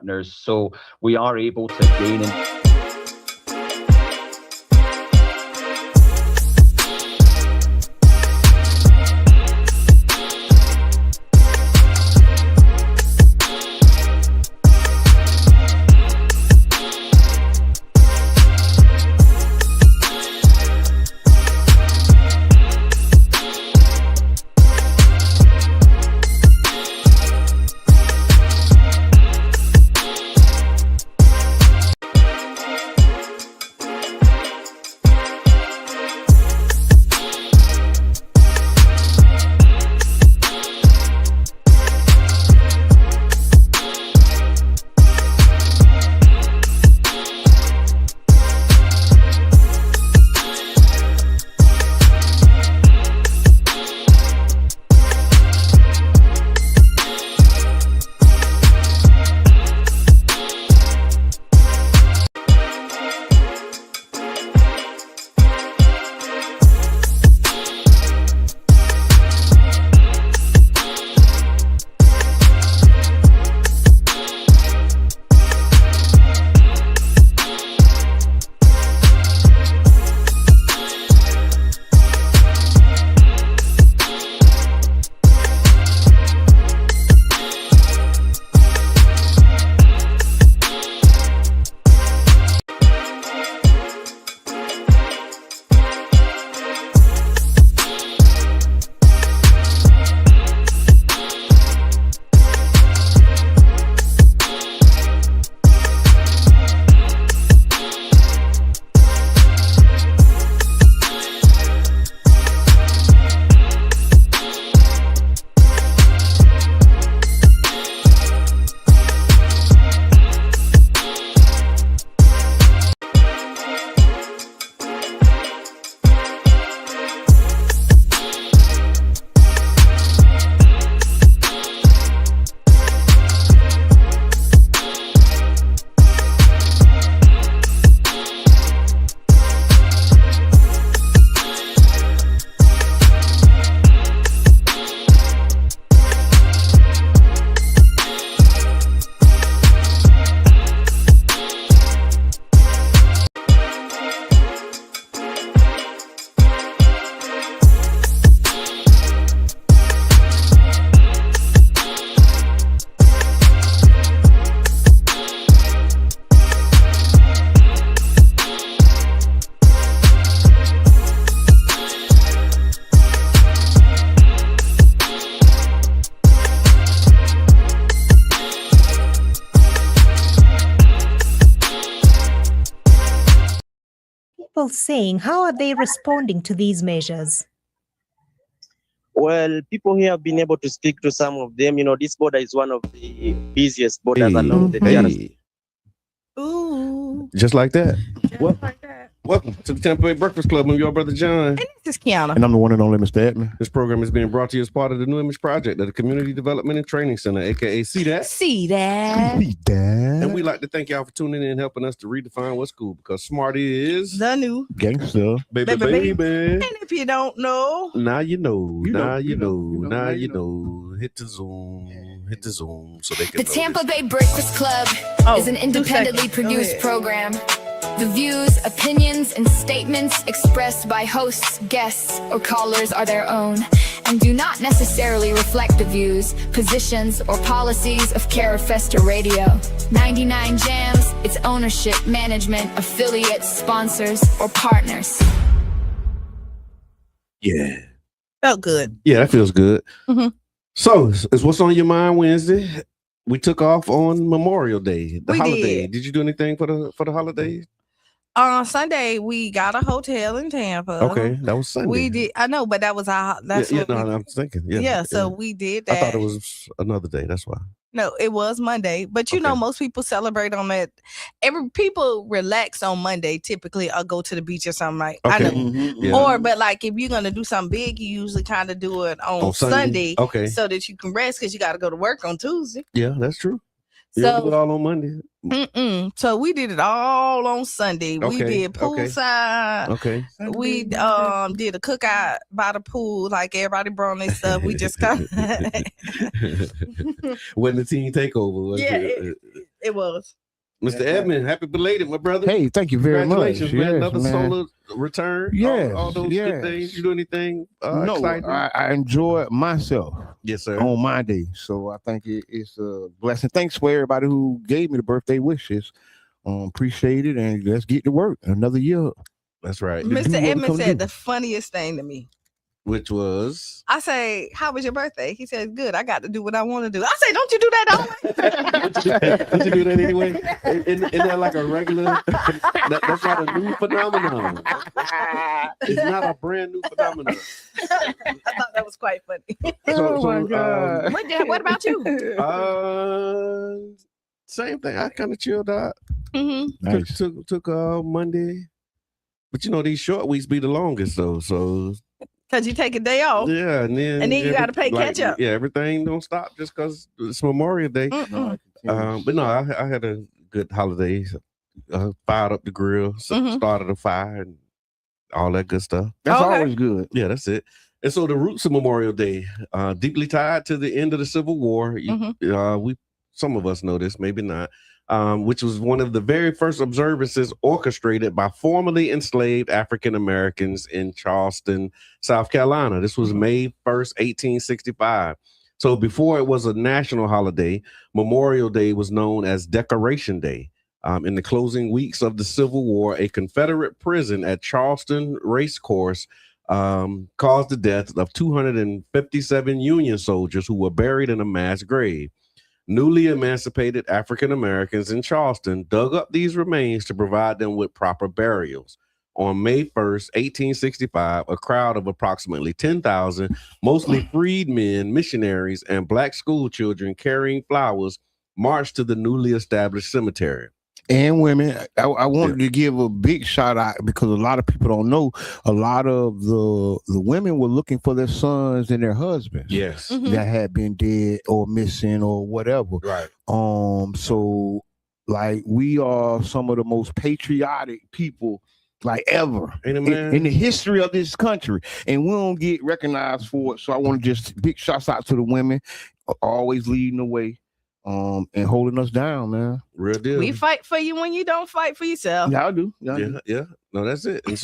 partners. So we are able to gain people saying? How are they responding to these measures? Well, people here have been able to speak to some of them. You know, this border is one of the busiest borders along the Qiana. Ooh. Just like that. Just like that. Welcome to the Tampa Bay Breakfast Club. I'm your brother John. And this is Qiana. And I'm the one and only Mr. Edmund. This program is being brought to you as part of the New Image Project at the Community Development and Training Center, aka See That. See that. See that. And we like to thank y'all for tuning in and helping us to redefine what's cool, because smart is the new gangster. Baby. And if you don't know, now you know. Now you know. Hit the Zoom. Hit the Zoom so they can The Tampa Bay Breakfast Club is an independently produced program. The views, opinions, and statements expressed by hosts, guests, or callers are their own and do not necessarily reflect the views, positions, or policies of Carafesta Radio. 99 Jams, its ownership, management, affiliates, sponsors, or partners. Yeah. Felt good. Yeah, that feels good. Mm-hmm. So, it's What's on Your Mind Wednesday. We took off on Memorial Day, the holiday. Did you do anything for the holidays? Sunday we got a hotel in Tampa. Okay, that was Sunday. We did. I know, but that was our. That's what I'm thinking. Yeah, so we did that. I thought it was another day. That's why. No, it was Monday. But you know, most people celebrate on that. People relax on Monday typically, or go to the beach or something. Like I know, yeah. but like if you're gonna do something big, you usually kind of do it on Sunday, okay, so that you can rest because you got to go to work on Tuesday. Yeah, that's true. You So do it all on Monday. So we did it all on Sunday. We did poolside. Okay. We did a cookout by the pool. Like everybody brought their stuff. We just kind of when the team takeover. It was. Mr. Edmond, happy belated, my brother. Hey, thank you very much. Congratulations, man. Yes, Another man. solar return. Yes, all those yes. good things. You do anything No, exciting? I enjoy myself Yes, sir. on my day. So I think it's a blessing. Thanks for everybody who gave me the birthday wishes. Appreciate it, and let's get to work. Another year. That's right. Mr. Edmond said the funniest thing to me. Which was? I say, how was your birthday? He said, good. I got to do what I want to do. I say, don't you do that always? Don't you do that anyway? Isn't that like a regular? That's not a new phenomenon. It's not a brand new phenomenon. I thought that was quite funny. Oh my God. What about you? Same thing. I kind of chilled out. Mm-hmm. Nice. Took Monday, but you know these short weeks be the longest though. So Because you take a day off. yeah, and then you got to pay catch up. Yeah, everything don't stop just because it's Memorial Day. Mm-mm. But no, I had a good holiday. Fired up the grill, started a fire, and all that good stuff. That's Okay. always good. Yeah, that's it. And so the roots of Memorial Day, deeply tied to the end of the Civil War. Some of us know this, maybe not. Which was one of the very first observances orchestrated by formerly enslaved African Americans in Charleston, South Carolina. This was May 1st, 1865. So before it was a national holiday, Memorial Day was known as Decoration Day. In the closing weeks of the Civil War, a Confederate prison at Charleston Racecourse caused the death of 257 Union soldiers who were buried in a mass grave. Newly emancipated African Americans in Charleston dug up these remains to provide them with proper burials. On May 1st, 1865, a crowd of approximately 10,000, mostly freedmen, missionaries, and black school children carrying flowers marched to the newly established cemetery. And women, I wanted to give a big shout out because a lot of people don't know. A lot of the women were looking for their sons and their husbands. Yes. That had been dead or missing or whatever. Right. So like we are some of the most patriotic people like ever in the history of this country, and we don't get recognized for it. So I want to just big shouts out to the women, always leading the way. And holding us down, man. Real deal. We fight for you when you don't fight for yourself. Y'all do. Yeah. No, that's it. And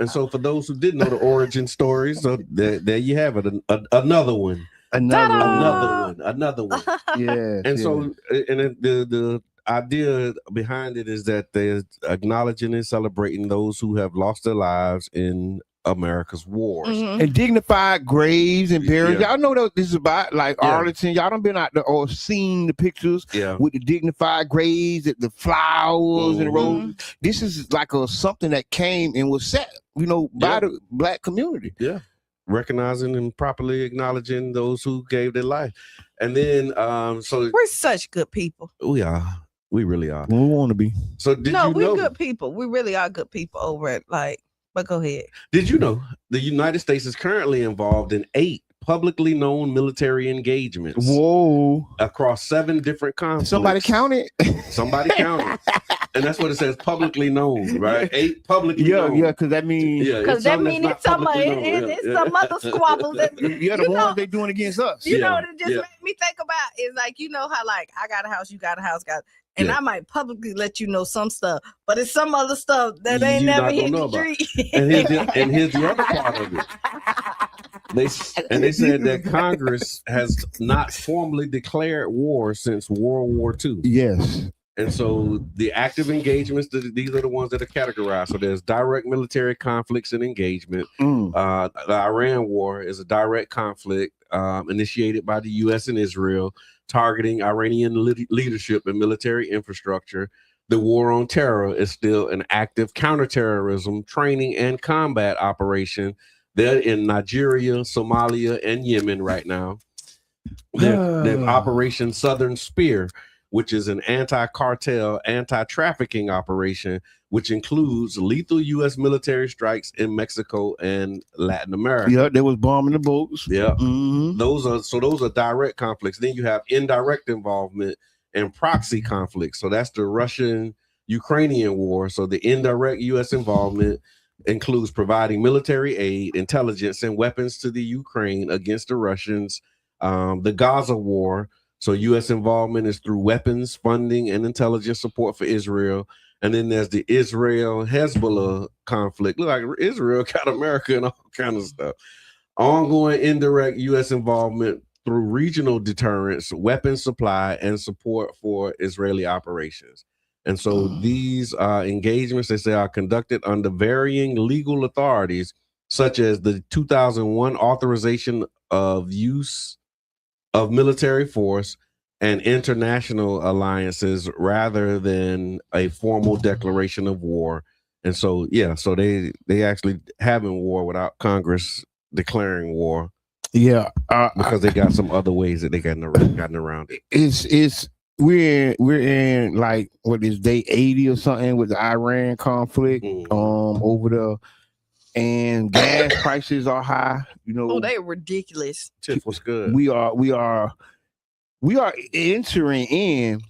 so, for those who didn't know the origin stories, so there you have it. Another one. Another one. Yeah. And so, and the idea behind it is that they're acknowledging and celebrating those who have lost their lives in America's wars. And dignified graves and burials. Y'all know what this is about, like Arlington. Y'all done been out there or seen the pictures with the dignified graves, the flowers and the roses. This is like something that came and was set, by the black community. Yeah. Recognizing and properly acknowledging those who gave their life. And then so we're such good people. We are. We really are. We want to be. So we're good people. We really are good people over at but go ahead. Did you know the United States is currently involved in 8 publicly known military engagements? Whoa. Across 7 different conflicts. Somebody count it? Somebody count it. And that's what it says, publicly known, right? 8 publicly known. Yeah, because that means... Because that means it's some other squabbles. The ones they doing against us. You know what it just made me think about is how I got a house, you got a house, and I might publicly let you know some stuff, but it's some other stuff that ain't never hit the street. And here's the other part of it. They said that Congress has not formally declared war since World War II. Yes. And so the active engagements, these are the ones that are categorized. So there's direct military conflicts and engagement. The Iran war is a direct conflict initiated by the U.S. and Israel, targeting Iranian leadership and military infrastructure. The war on terror is still an active counterterrorism training and combat operation. They're in Nigeria, Somalia, and Yemen right now. They've Operation Southern Spear, which is an anti-cartel, anti-trafficking operation, which includes lethal U.S. military strikes in Mexico and Latin America. Yeah, they was bombing the boats. Yeah, those are direct conflicts. Then you have indirect involvement and proxy conflicts. So that's the Russian-Ukrainian war. So the indirect U.S. involvement includes providing military aid, intelligence, and weapons to the Ukraine against the Russians. The Gaza war, So U.S. involvement is through weapons, funding, and intelligence support for Israel. And then there's the Israel-Hezbollah conflict. Look like Israel got America and all kind of stuff. Ongoing indirect U.S. involvement through regional deterrence, weapons supply, and support for Israeli operations. And so these engagements, they say, are conducted under varying legal authorities, such as the 2001 authorization of use of military force and international alliances rather than a formal declaration of war. And so, yeah, so they actually having war without Congress declaring war. Yeah, because they got some other ways that they gotten around it. We're in like what is day 80 or something with the Iran conflict over there, and gas prices are high. You know, oh, they're ridiculous. Tiff, what's good? We are entering in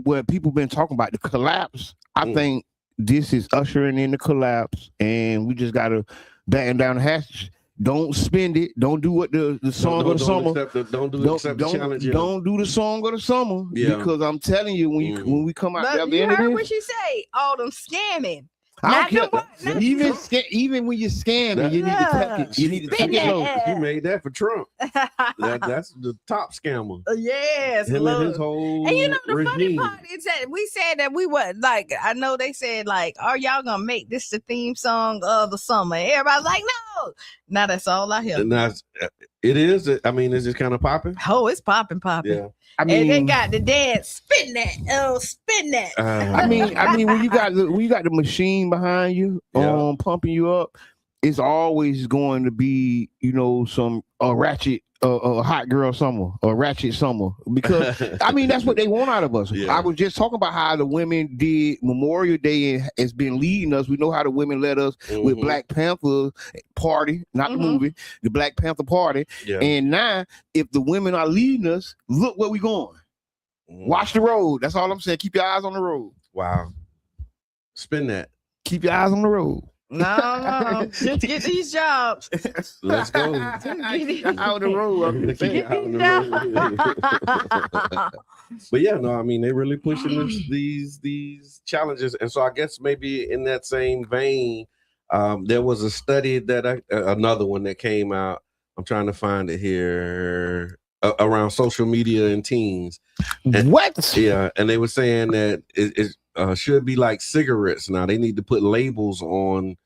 what people been talking about, the collapse. I think this is ushering in the collapse, and we just gotta batten down the hatches. Don't spend it. Don't do what the song of the summer. Don't do the song of the summer. Yeah. Because I'm telling you, when we come out there, you heard what she say. All them scamming. Even when you're scamming, you need to tuck it. You need to tuck it low. You made that for Trump. That's the top scammer. Yes, him and his whole and you know the regime. funny part is that we said that we were like, I know they said like, are y'all gonna make this the theme song of the summer? And everybody's like, no. Now that's all I hear. And it is. I mean, is it kind of popping? Oh, it's popping. Yeah. I mean, and they got the dance, spin that. I mean, when you got the machine behind you, pumping you up, it's always going to be, you know, some ratchet, a hot girl summer, a ratchet summer, because I mean that's what they want out of us. I was just talking about how the women did Memorial Day and has been leading us. We know how the women led us with Black Panther Party, not the movie, the Black Panther Party. And now, if the women are leading us, look where we going. Watch the road. That's all I'm saying. Keep your eyes on the road. Wow. Spin that. Keep your eyes on the road. No, just get these jobs. Let's go. Out the road. But yeah, no, I mean, they really pushing these challenges. And so I guess maybe in that same vein, there was a study that another one that came out. I'm trying to find it here. Around social media and teens. What? Yeah, and they were saying that it should be like cigarettes now. They need to put labels on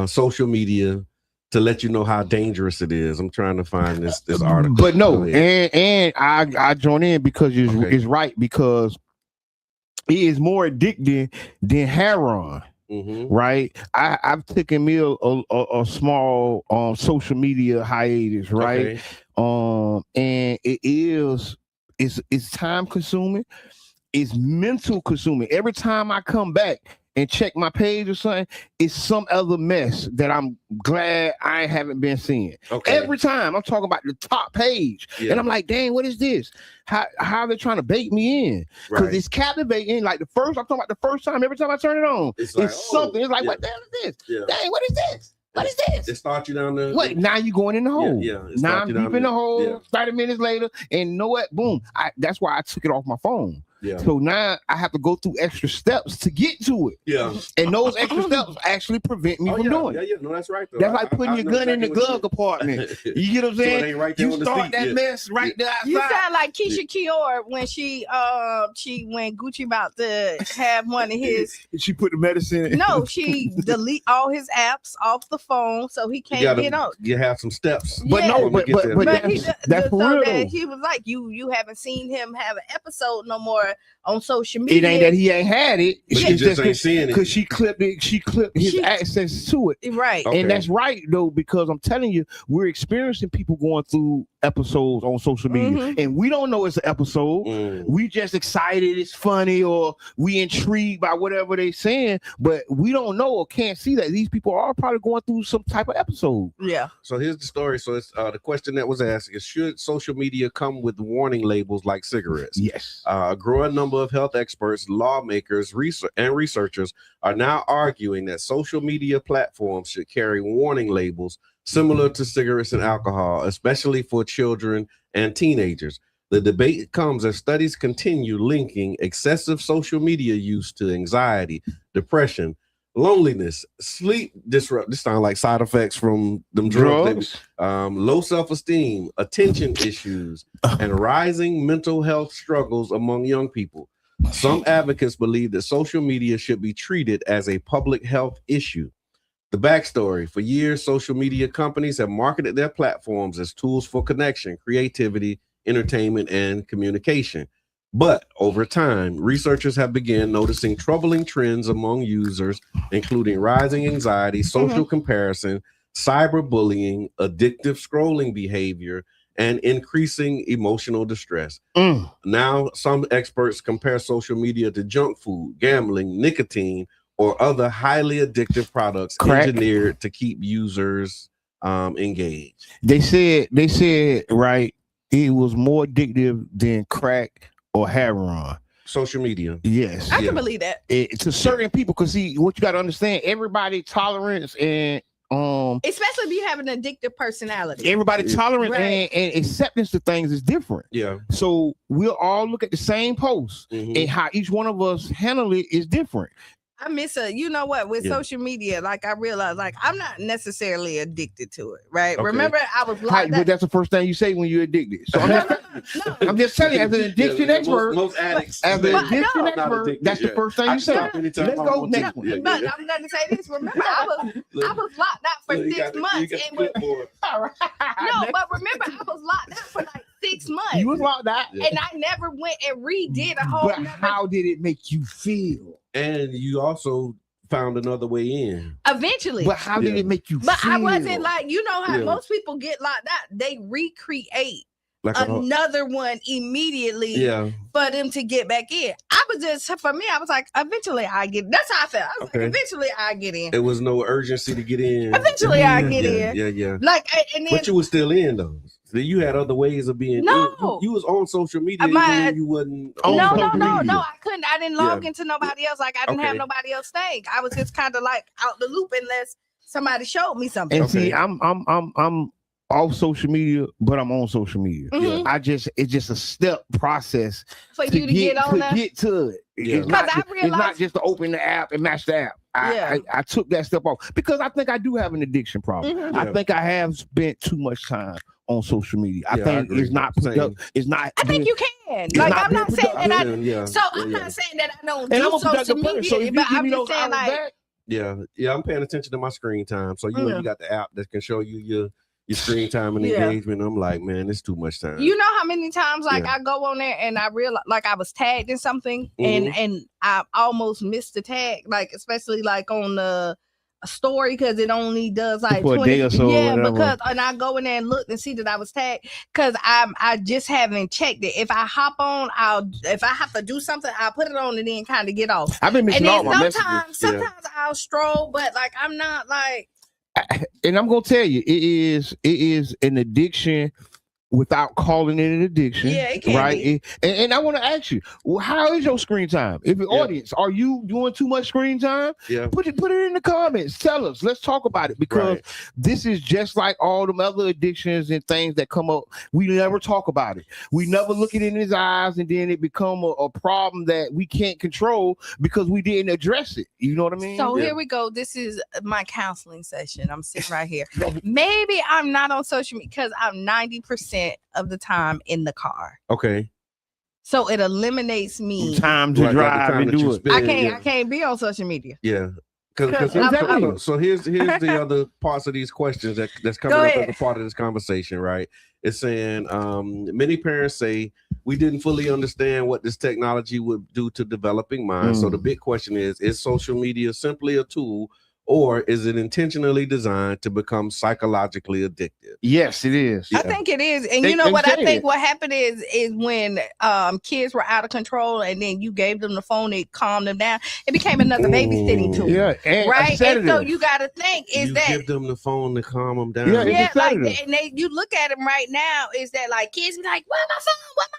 social media to let you know how dangerous it is. I'm trying to find this article. But no, and I join in because it's right, because it is more addicting than heroin. Right, I've taken me a small social media hiatus, right? And it's time consuming, it's mental consuming. Every time I come back and check my page or something, it's some other mess that I'm glad I haven't been seeing. Every time I'm talking about the top page, and I'm like, dang, what is this? How are they trying to bait me in? Because it's captivating. Like I'm talking about the first time, every time I turn it on, it's like, something. It's like, what the hell is this? Dang, what is this? What is this? It starts you down there. What? Now you going in the hole. Now I'm deep in the hole. Yeah. 30 minutes later, and you know what? Boom. That's why I took it off my phone. So now I have to go through extra steps to get to it. And those extra steps actually prevent me from doing it. No, that's right. Though. That's like putting your gun in the glove compartment. You get what I'm saying? So right there you start that mess right there outside. You sound like Keisha Kior when when Gucci about to have one of his. She put the medicine in. No, she delete all his apps off the phone so he can't get on. You have some steps. But that's for real. He was like, you haven't seen him have an episode no more on social media. It ain't that he ain't had it. She just ain't seeing it because she clipped his access to it. Right. And that's right though, because I'm telling you, we're experiencing people going through episodes on social media, and we don't know it's an episode. We just excited, it's funny, or we intrigued by whatever they saying, but we don't know or can't see that these people are probably going through some type of episode. Yeah. So here's the story. So it's the question that was asked is, should social media come with warning labels like cigarettes? Yes. A growing number of health experts, lawmakers, and researchers are now arguing that social media platforms should carry warning labels similar to cigarettes and alcohol, especially for children and teenagers. The debate comes as studies continue linking excessive social media use to anxiety, depression, loneliness, sleep disrupt. This sounds like side effects from them drugs. Low self-esteem, attention issues, and rising mental health struggles among young people. Some advocates believe that social media should be treated as a public health issue. The backstory: for years, social media companies have marketed their platforms as tools for connection, creativity, entertainment, and communication. But over time, researchers have begun noticing troubling trends among users, including rising anxiety, social comparison, cyberbullying, addictive scrolling behavior, and increasing emotional distress. Now, some experts compare social media to junk food, gambling, nicotine, or other highly addictive products engineered to keep users engaged. They said, right, it was more addictive than crack or heroin. Social media. Yes. I can believe that. To certain people, because see, what you got to understand, everybody tolerance and especially if you have an addictive personality. Everybody tolerance and acceptance to things is different. Yeah. So we'll all look at the same post and how each one of us handle it is different. I miss you know what, with social media, like I realized, like I'm not necessarily addicted to it, right? Okay. Remember, I was locked But that's the first thing you say when you're addicted. So I'm just telling you, as an addiction expert, most addicts, as an addiction expert, that's the first thing you say. Let's go next one. But I'm going to say this. Remember, I was locked out for 6 months. No, but remember, I was locked out for like 6 months. You was locked out, and I never went and redid a whole. But how did it make you feel? And you also found another way in. Eventually. But how did it make you feel? But I wasn't like, you know how most people get locked out. They recreate like another one immediately for them to get back in. I was just, for me, I was like, eventually I get, that's how I felt. I was like, eventually I get in. There was no urgency to get in. Eventually I get in. Yeah. Like, and then, but you were still in though. So you had other ways of being. No, you was on social media. You wasn't. No. I couldn't. I didn't log into nobody else. Like I didn't have nobody else thing. I was just kind of like out the loop unless somebody showed me something. And see, I'm off social media, but I'm on social media. It's just a step process for you to get on to get to it. It's not just to open the app and match the app. I took that step off because I think I do have an addiction problem. I think I have spent too much time on social media. I think it's not productive. It's not. I think you can. Like I'm not saying that I'm not saying that I don't do social media, but I'm just saying like. I'm paying attention to my screen time. So you got the app that can show you your screen time and engagement. I'm like, man, it's too much time. You know how many times like I go on there and I realize like I was tagged in something and I almost missed the tag, like especially like on the story because it only does like 20 day or so. Because and I go in there and look and see that I was tagged because I just haven't checked it. If I hop on, if I have to do something, I'll put it on and then kind of get off. I've been missing all my messages. Sometimes I'll stroll, but like I'm not like. And I'm gonna tell you, it is an addiction without calling it an addiction. Yeah, it can right. And I want to ask you, how is your screen time? If the audience, are you doing too much screen time? Yeah. Put it in the comments. Tell us. Let's talk about it because this is just like all them other addictions and things that come up. We never talk about it. We never look it in his eyes, and then it become a problem that we can't control because we didn't address it. You know what I mean? So here we go. This is my counseling session. I'm sitting right here. Maybe I'm not on social media because I'm 90% of the time in the car. Okay. So it eliminates me time to drive and do it. I can't be on social media. Yeah. So here's the other parts of these questions that's coming up as a part of this conversation, right? It's saying many parents say we didn't fully understand what this technology would do to developing minds. So the big question is social media simply a tool, or is it intentionally designed to become psychologically addictive? Yes, it is. I think it is. And you know what I think what happened is when kids were out of control and then you gave them the phone, it calmed them down. It became another babysitting tool. Yeah. Right? And so you got to think is that give them the phone to calm them down. Yeah, like and you look at them right now is that like kids be like, what my phone? What my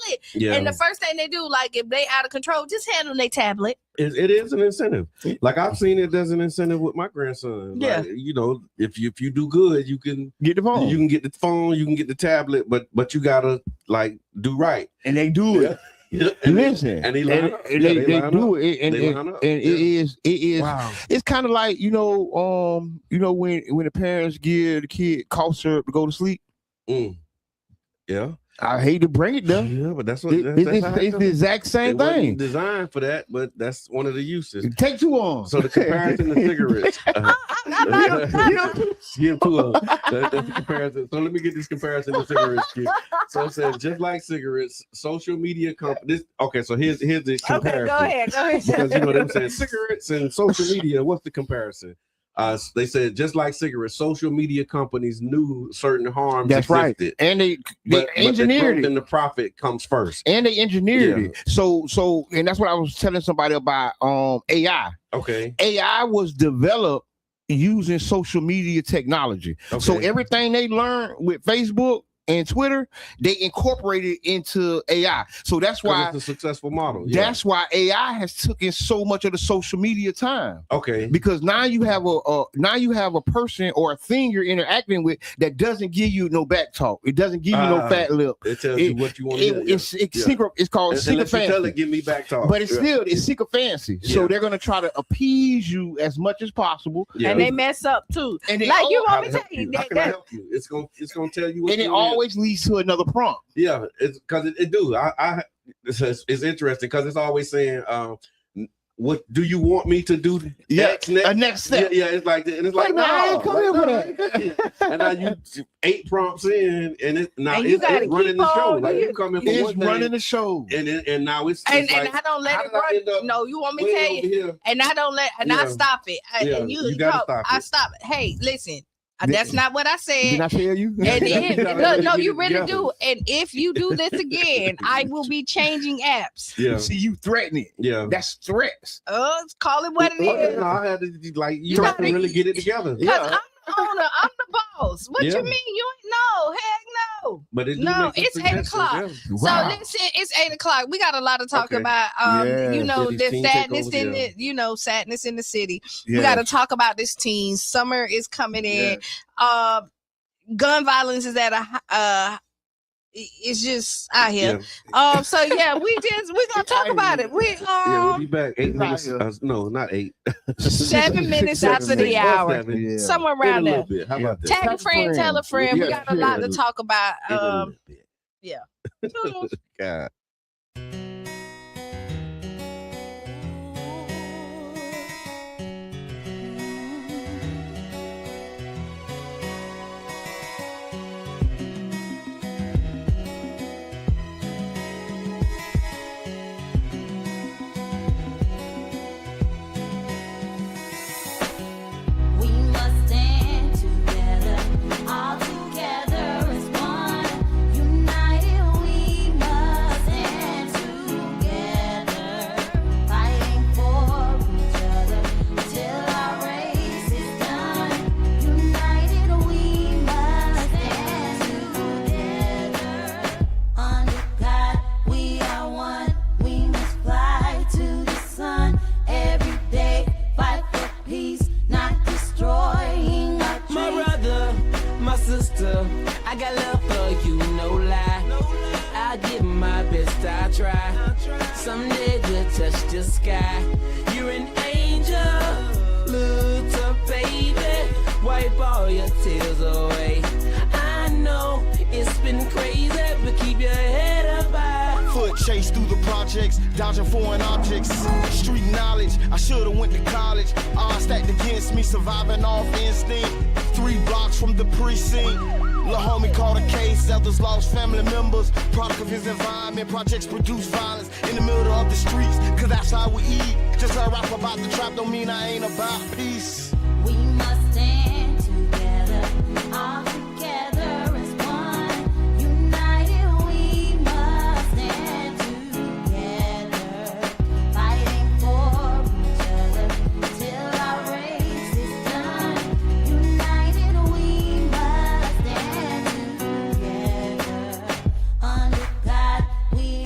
tablet. Yeah. And the first thing they do, like if they out of control, just hand them their tablet. It is an incentive. Like I've seen it as an incentive with my grandson. Yeah. Like, you know, if you do good, you can get the phone. You can get the phone. You can get the tablet. But you gotta like do right. And they do it. Yeah. Listen, and they do it, and it is. Wow. It's kind of like when the parents give the kid cough syrup to go to sleep. Yeah. I hate to bring it there. Yeah, but that's what it's the exact same thing. Designed for that, but that's one of the uses. Take 2 on. So the comparison to cigarettes. Give 2 on. That's the comparison. So let me get this comparison to cigarettes. Kid. So it says just like cigarettes, social media companies. Okay, so here's the comparison. Okay, go ahead. Because you know they were saying cigarettes and social media. What's the comparison? They said just like cigarettes, social media companies knew certain harms existed. Right, and they engineered it. And the profit comes first. And they engineered it. So, and that's what I was telling somebody about. AI. Okay. AI was developed using social media technology. Okay. So everything they learned with Facebook and Twitter, they incorporated into AI. So that's why it's a successful model. That's why AI has taken so much of the social media time. Okay. Because now you have a person or a thing you're interacting with that doesn't give you no back talk. It doesn't give you no fat lip. It tells you what you want to hear. It's called sycophancy. Tell it, give me back talk. But it's sycophancy. Yeah. So they're gonna try to appease you as much as possible. Yeah. And they mess up too. And like you want me to tell you that. How can I help you? It's gonna tell you what and it always leads to another prompt. Yeah, it's because it do. It's interesting because it's always saying, what do you want me to do? Next step. Yeah, it's like that. And it's like, no, come here for that. And now you 8 prompts in, and it's running the show. Like you come in for one running the show, and now it's and like, I don't let it run. No, you want me to tell you? Here? And I don't let, and I stop it. And you gotta stop it. I stop it. Hey, listen. That's not what I said. Did I tell you? And no, you really do. And if you do this again, I will be changing apps. Yeah. See, you threaten it. Yeah. That's threats. Call it what it is. No, I had to you have to really get it together. Yeah. I'm the boss. What you mean? You ain't no, heck no. But it's 8 o'clock. Yeah. Wow. So listen, it's 8 o'clock. We got a lot to talk about. The sadness in the sadness in the city. We got to talk about this teen. Summer is coming in. Gun violence is at a it's just out here. So we're gonna talk about it. We'll be back 8 minutes. No, not 8. 7 minutes after the hour. Somewhere around there. How about that? Tag a friend, tell a friend. We got a lot to talk about. God. I got love for you, no lie. I give my best, I try. Someday we'll touch the sky. You're an angel, little baby. Wipe all your tears away. I know it's been crazy, but keep your head up high. Foot chase through the projects, dodging foreign objects. Street knowledge, I should've went to college. Odds stacked against me, surviving off instinct. 3 blocks from the precinct. Lil' homie caught a case, others lost family members. Product of his environment, projects produce violence in the middle of the streets, cause that's how we eat. Just a rap about the trap don't mean I ain't about peace. We must stand together, all together as one. United we must stand together, fighting for each other till our race is done. United we must stand together, under God we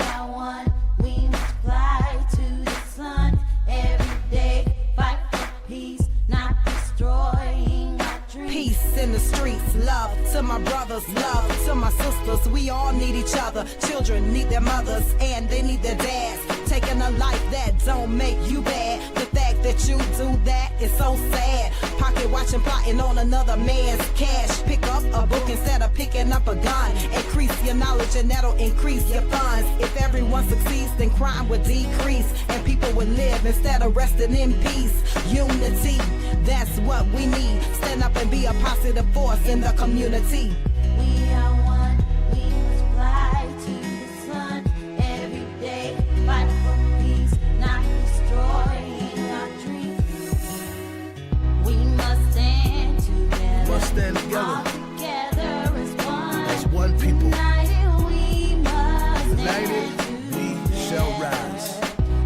my brothers, love to my sisters. We all need each other. Children need their mothers and they need their dads. Taking a life that don't make you bad. The fact that you do that is so sad. Pocket watching, plotting on another man's cash. Pick up a book instead of picking up a gun. Increase your knowledge and that'll increase your funds. If everyone succeeds, then crime would decrease and people would live instead of resting in peace. Unity, that's what we need. Stand up and be a positive force in the community. We are one, we must fly to the sun every day. Fight for peace, not destroying our dreams. We must stand together. Must stand together. All together as one. As one people. United we must United, stand we shall rise.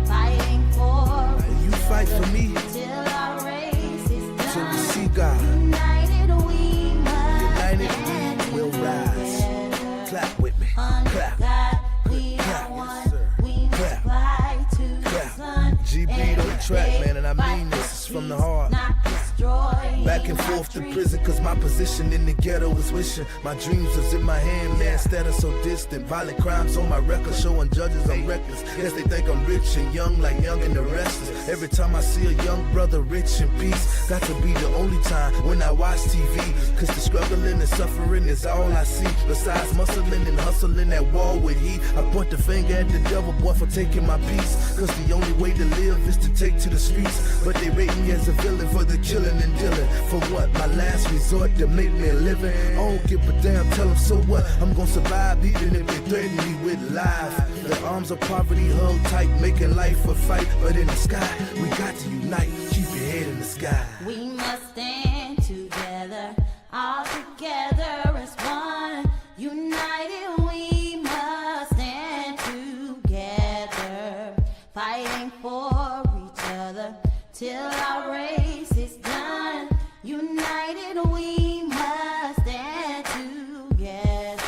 Fighting for And you fight for me till our race is done. till we see God. United we must United we will rise. Clap with me. under Clap. God. We Clap. are one. Yes, sir. We must Clap. fly to the Clap. sun. GB on the track, Every man, and I day, mean this. It's from the fight for heart. peace, not destroying Back and our forth to dreams. prison, cause my position in the ghetto was wishing my dreams was in my hand, man. Instead of so distant, violent crimes on my record, showing judges I'm reckless. Guess they think I'm rich and young, like Young and the Restless. Every time I see a young brother rich in peace, got to be the only time when I watch TV. Cause the struggling and suffering is all I see. Besides muscling and hustling that wall with heat, I point the finger at the devil, boy, for taking my peace. Cause the only way to live is to take to the streets. But they rate me as a villain for the killing and dealing. For what? My last resort to make me a living. I don't give a damn, tell them so what? I'm gonna survive even if they threaten me with life. The arms of poverty held tight, making life a fight. But in the sky, we got to unite. Keep your head in the sky. We must stand together, all together as one. United we must stand together, fighting for each other till our race is done. United we must stand together.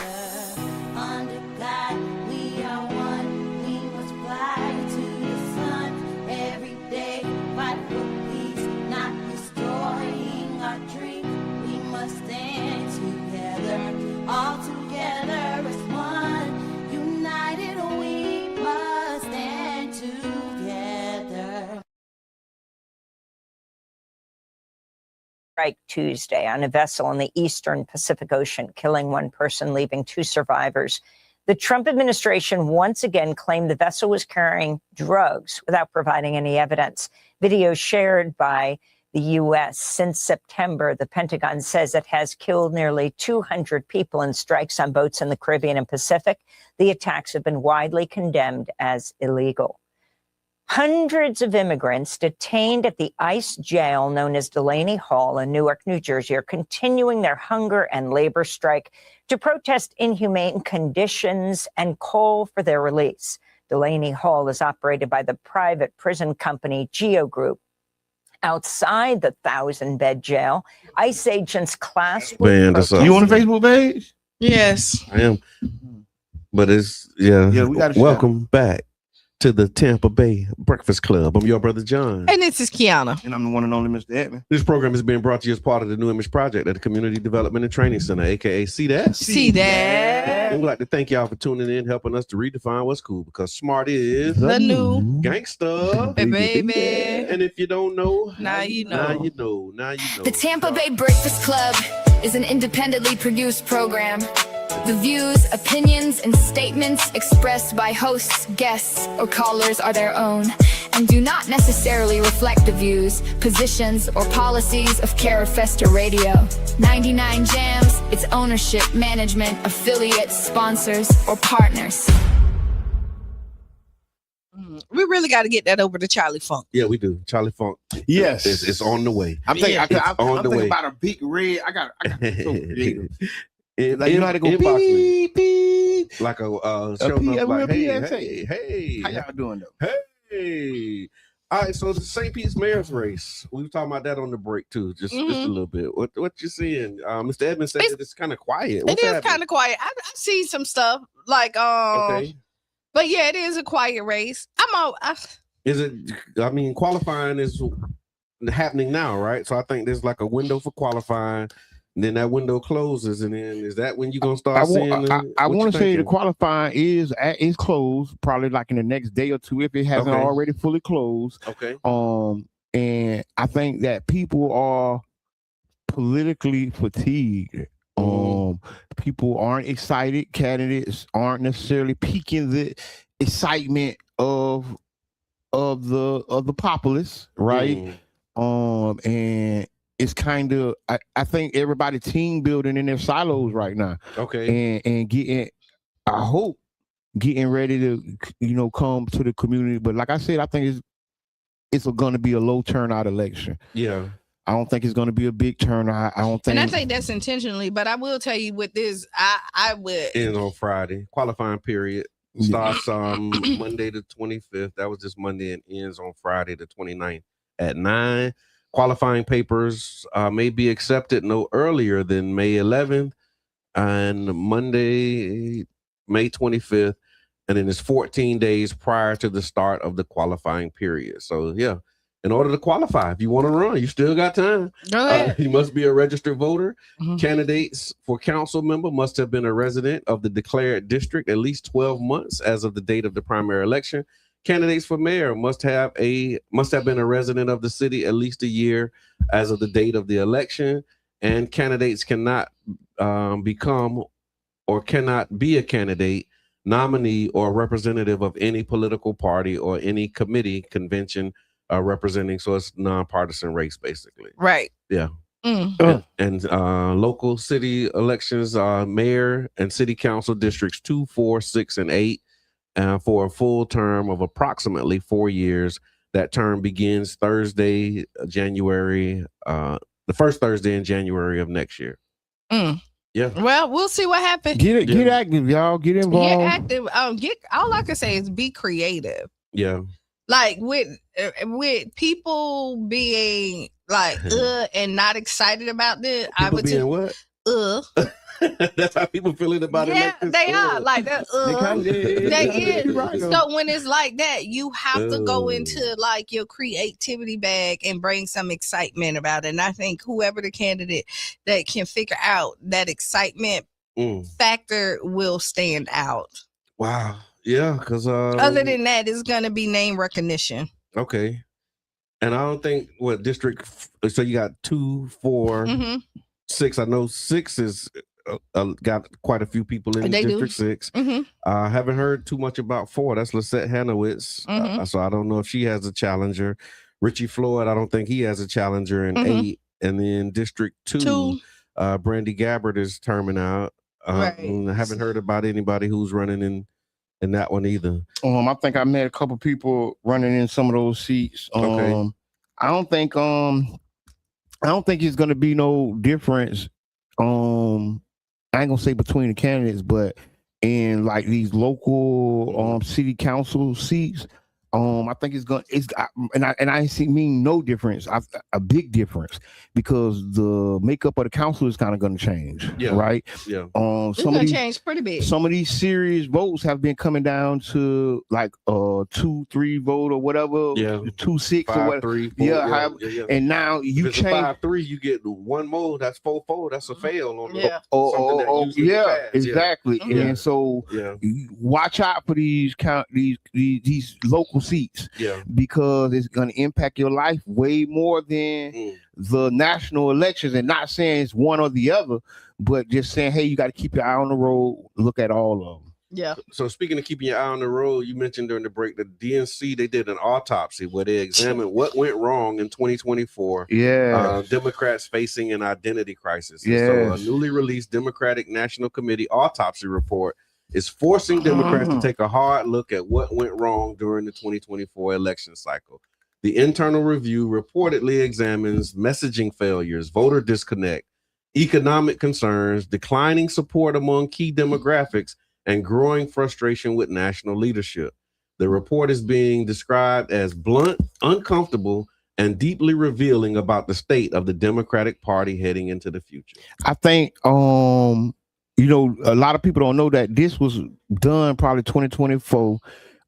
Under God we are one. We must fly to the sun every day. Fight for peace, not destroying our dreams. We must stand together, all together as one. United we must stand together. Strike Tuesday on a vessel in the eastern Pacific Ocean, killing one person, leaving two survivors. The Trump administration once again claimed the vessel was carrying drugs without providing any evidence. Video shared by the U.S. since September, the Pentagon says it has killed nearly 200 people in strikes on boats in the Caribbean and Pacific. The attacks have been widely condemned as illegal. Hundreds of immigrants detained at the ICE jail known as Delaney Hall in Newark, New Jersey, are continuing their hunger and labor strike to protest inhumane conditions and call for their release. Delaney Hall is operated by the private prison company Geo Group. Outside the 1,000-bed jail, ICE agents class. Man, that's You on the Facebook page? Yes, I am. But it's yeah. We got welcome back to the Tampa Bay Breakfast Club. I'm your brother John. and this is Qiana. And I'm the one and only Mr. Edmond. This program is being brought to you as part of the New Image Project at the Community Development and Training Center, aka See That. See that? And we'd like to thank y'all for tuning in, helping us to redefine what's cool, because smart is The new gangsta. baby. And if you don't know, Now you know. Now you know. Now you know. The Tampa Bay Breakfast Club is an independently produced program. The views, opinions, and statements expressed by hosts, guests, or callers are their own and do not necessarily reflect the views, positions, or policies of Cara Festa Radio. 99 Jams, its ownership, management, affiliates, sponsors, or partners. We really got to get that over to Charlie Funk. Yeah, we do. Charlie Funk. Yes. It's on the way. I'm thinking, It's I'm on the thinking way. about a big red. I got so creative. Like, Like, you know how to go inbox me. beep, beep. Like a A showing P- up a like, real hey, PSA. hey. How y'all doing though? Hey. All right, so the St. Pete's Mayor's race. We were talking about that on the break too, just a little bit. What you seeing? Mr. Edmond said that it's kind of quiet. It is kind of quiet. I've seen some stuff like Okay. but yeah, it is a quiet race. Is it? I mean, qualifying is happening now, right? So I think there's like a window for qualifying. And then that window closes, and then is that when you're gonna start seeing? I want to say the qualifying is closed, probably like in the next day or two if it hasn't already fully closed. Okay. And I think that people are politically fatigued. People aren't excited. Candidates aren't necessarily piquing the excitement of the populace, right? And it's kind of I think everybody team building in their silos right now. Okay. And getting, I hope, getting ready to come to the community. But like I said, I think it's going to be a low turnout election. Yeah. I don't think it's going to be a big turnout. I don't think. And I think that's intentionally. But I will tell you with this, I would end on Friday. Qualifying period starts Monday the 25th. That was just Monday, and ends on Friday the 29th at 9. Qualifying papers may be accepted no earlier than May 11th and Monday, May 25th. And then it's 14 days prior to the start of the qualifying period. So, yeah, in order to qualify, if you want to run, you still got time. Go ahead. You must be a registered voter. Candidates for council member must have been a resident of the declared district at least 12 months as of the date of the primary election. Candidates for mayor must have been a resident of the city at least a year as of the date of the election, and candidates cannot become or cannot be a candidate, nominee, or representative of any political party or any committee, convention representing. So it's nonpartisan race, basically. Right. Yeah. And local city elections, mayor and city council districts 2, 4, 6, and 8. For a full term of approximately 4 years. That term begins Thursday, January, the first Thursday in January of next year. Yeah. Well, we'll see what happens. Get active, y'all. Get involved. Get active. All I can say is be creative. Yeah. Like with people being like and not excited about this. People I would being what? That's how people feeling about it. Yeah, they are like that. They is. Right. So when it's like that, you have to go into like your creativity bag and bring some excitement about it. And I think whoever the candidate that can figure out that excitement factor will stand out. Wow. Yeah, because other than that, it's gonna be name recognition. Okay. And I don't think district. So you got 2, 4, 6. I know 6 is got quite a few people in District 6. Haven't heard too much about 4. That's Lisette Hanowitz. So I don't know if she has a challenger. Richie Floyd, I don't think he has a challenger in 8. And then District 2, Brandy Gabbard is terming out. I haven't heard about anybody who's running in that one either. I think I met a couple people running in some of those seats. Okay. I don't think it's gonna be no difference. I ain't gonna say between the candidates, but in like these local city council seats, I think I mean no difference. A big difference, because the makeup of the council is kind of going to change. Yeah. Right. Yeah. It's going to change pretty big. Some of these serious votes have been coming down to like 2-3 vote or whatever. Yeah. 2-6 or whatever. 5-3. 4, yeah. And now you if change 5-3, you get one more. That's 4-4. That's a fail on exactly. And so watch out for these local seats, because it's going to impact your life way more than the national elections. And not saying it's one or the other, but just saying, hey, you got to keep your eye on the road, look at all of them. Yeah. So speaking of keeping your eye on the road, you mentioned during the break the DNC, they did an autopsy where they examined what went wrong in 2024. Democrats facing an identity crisis. So a newly released Democratic National Committee autopsy report is forcing Democrats to take a hard look at what went wrong during the 2024 election cycle. The internal review reportedly examines messaging failures, voter disconnect, economic concerns, declining support among key demographics, and growing frustration with national leadership. The report is being described as blunt, uncomfortable, and deeply revealing about the state of the Democratic Party heading into the future. I think a lot of people don't know that this was done probably 2024.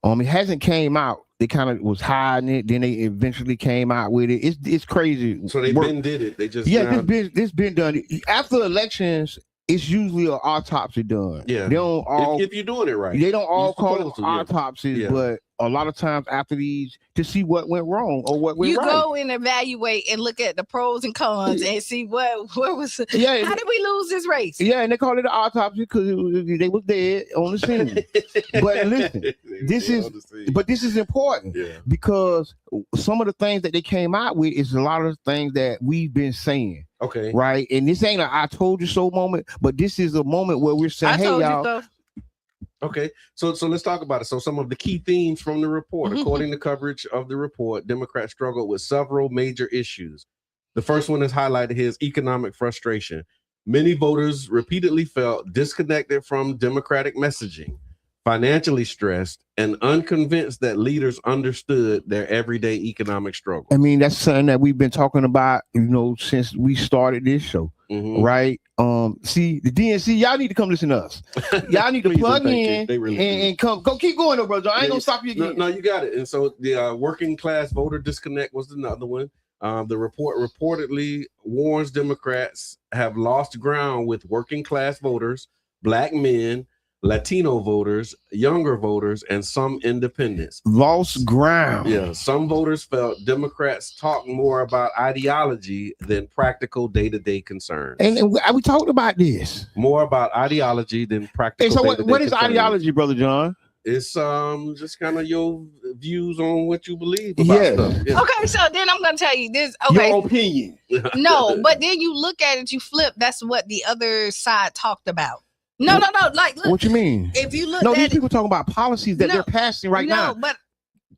It hasn't came out they kind of was hiding it. Then they eventually came out with it. It's crazy. So they been did it. They just this been done. After elections, it's usually an autopsy done. Yeah, they don't all if you're doing it right. They don't all call it autopsies, but a lot of times after these to see what went wrong or what went right. You go and evaluate and look at the pros and cons and see what was. How did we lose this race? Yeah, and they call it an autopsy because they was dead on the scene. But listen, this is important because some of the things that they came out with is a lot of things that we've been saying. Okay. Right, and this ain't a I told you so moment, but this is a moment where we're saying, hey y'all. Okay, so let's talk about it. So some of the key themes from the report, according to coverage of the report, Democrats struggled with several major issues. The first one is highlighted here is economic frustration. Many voters repeatedly felt disconnected from Democratic messaging, financially stressed, and unconvinced that leaders understood their everyday economic struggle. I mean, that's something that we've been talking about, since we started this show, right? See, the DNC, y'all need to come listen to us. Y'all need to plug in and come. Go keep going, though, brother. I ain't gonna stop you again. No, you got it. And so the working class voter disconnect was another one. The report reportedly warns Democrats have lost ground with working class voters, Black men, Latino voters, younger voters, and some independents. Lost ground. Yeah, some voters felt Democrats talk more about ideology than practical day-to-day concerns. And we talked about this. More about ideology than practical. So what is ideology, Brother John? It's just kind of your views on what you believe about stuff. Yeah. Okay, so then I'm gonna tell you this. Okay, your opinion. No, but then you look at it, you flip. That's what the other side talked about. No. Like, look, what you mean? If you look, these people talking about policies that they're passing right now. But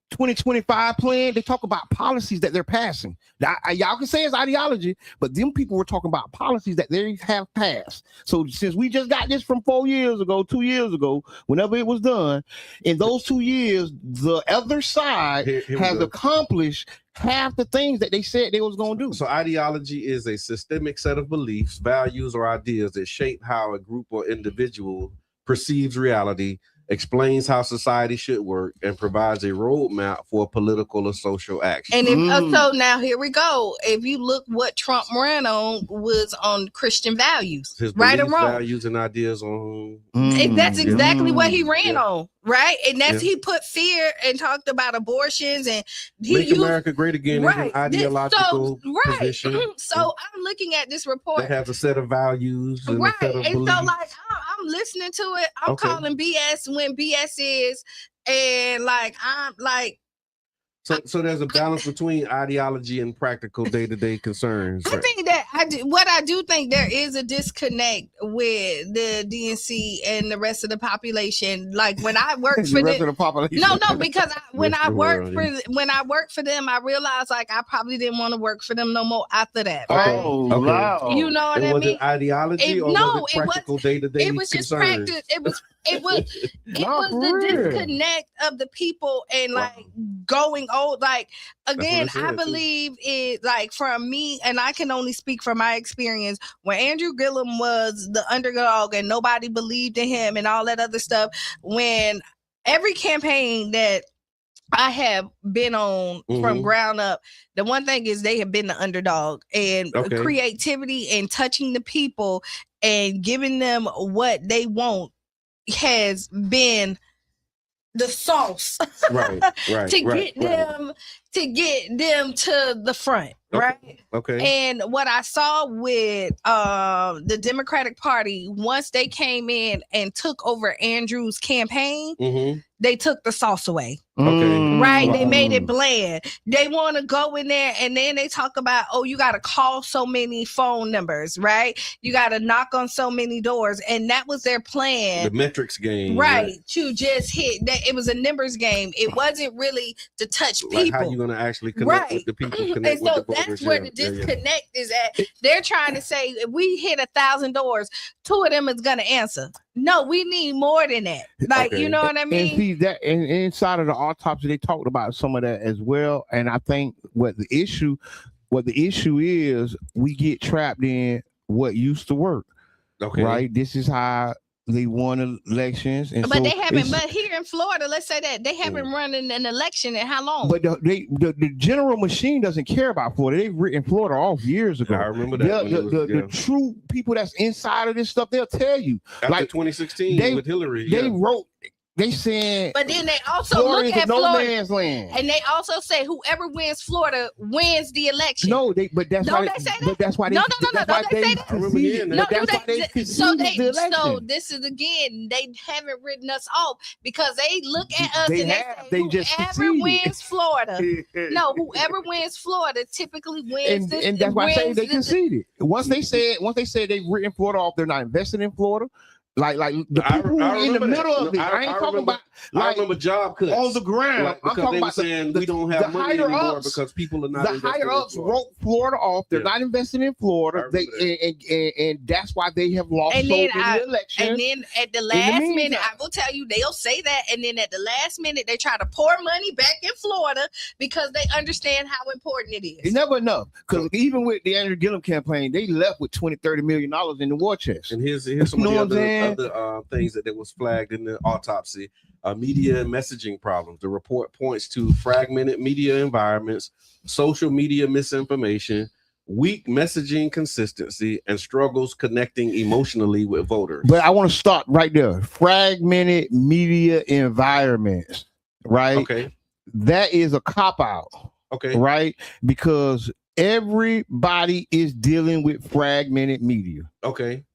2025 plan, they talk about policies that they're passing. Y'all can say it's ideology, but them people were talking about policies that they have passed. So since we just got this from 2 years ago, whenever it was done, in those 2 years, the other side has accomplished half the things that they said they was going to do. So ideology is a systemic set of beliefs, values, or ideas that shape how a group or individual perceives reality, explains how society should work, and provides a roadmap for political or social action. And so now here we go. If you look, what Trump ran on was on Christian values, his right or wrong, values and ideas on. And that's exactly what he ran on, right? And that's he put fear and talked about abortions and Make America Great Again is an ideological position. So I'm looking at this report that has a set of values, and a set of beliefs. So like I'm listening to it. I'm calling BS when BS is, and like I'm like. So there's a balance between ideology and practical day-to-day concerns. I think that I do think there is a disconnect with the DNC and the rest of the population. Like when I worked for the rest of the population. No, because when I worked for them, I realized like I probably didn't want to work for them no more after that. Right? Oh, wow. You know what I mean? Was it ideology or was it practical day-to-day It was just concerns? practice. It was the disconnect of the people and like going old. Like again, I believe it like from me, and I can only speak from my experience when Andrew Gillum was the underdog and nobody believed in him and all that other stuff. When every campaign that I have been on from ground up, the one thing is they have been the underdog, and creativity and touching the people and giving them what they want has been the sauce to get them to the front, right? Okay. And what I saw with the Democratic Party, once they came in and took over Andrew's campaign, they took the sauce away. Right? They made it bland. They want to go in there and then they talk about, oh, you got to call so many phone numbers, right? You got to knock on so many doors. And that was their plan. The metrics game. Right. To just hit that. It was a numbers game. It wasn't really to touch people. Like how you going to actually connect with the people? And so that's where the disconnect is at. They're trying to say, if we hit 1,000 doors, 2 of them is going to answer. No, we need more than that. Like, you know what I mean? And see that, and inside of the autopsy, they talked about some of that as well. And I think what the issue is, we get trapped in what used to work. Right. This is how They won elections, and but so they haven't. But here in Florida, let's say that they haven't run an election in how long? But the general machine doesn't care about Florida. They've written Florida off years ago. I remember that. The true people that's inside of this stuff, they'll tell you. After like 2016 with Hillary, they wrote. They said, but then they also Florida look is at no Florida, man's land, and they also say whoever wins Florida wins the election. No, but that's why they say that. But that's why they. No, they say that. So this is again, they haven't written us off because they look at us and they say whoever wins Florida. No, whoever wins Florida typically wins. And that's why I say they conceded. Once they said they've written Florida off, they're not investing in Florida. Like the people in the middle of it. I ain't talking about. I remember job cuts on the ground. Like, I'm talking about saying we don't have money anymore because people are not. The higher ups wrote Florida off. They're not investing in Florida. And that's why they have lost so many elections. And then at the last minute, I will tell you, they'll say that. And then at the last minute, they try to pour money back in Florida because they understand how important it is. It's never enough. Because even with the Andrew Gillum campaign, they left with $20-30 million in the war chest. And here's some of the other things that was flagged in the autopsy. Media and messaging problems. The report points to fragmented media environments, social media misinformation, weak messaging consistency, and struggles connecting emotionally with voters. But I want to start right there. Fragmented media environments, right? Okay. That is a cop-out. Okay. Right? Because everybody is dealing with fragmented media. Okay.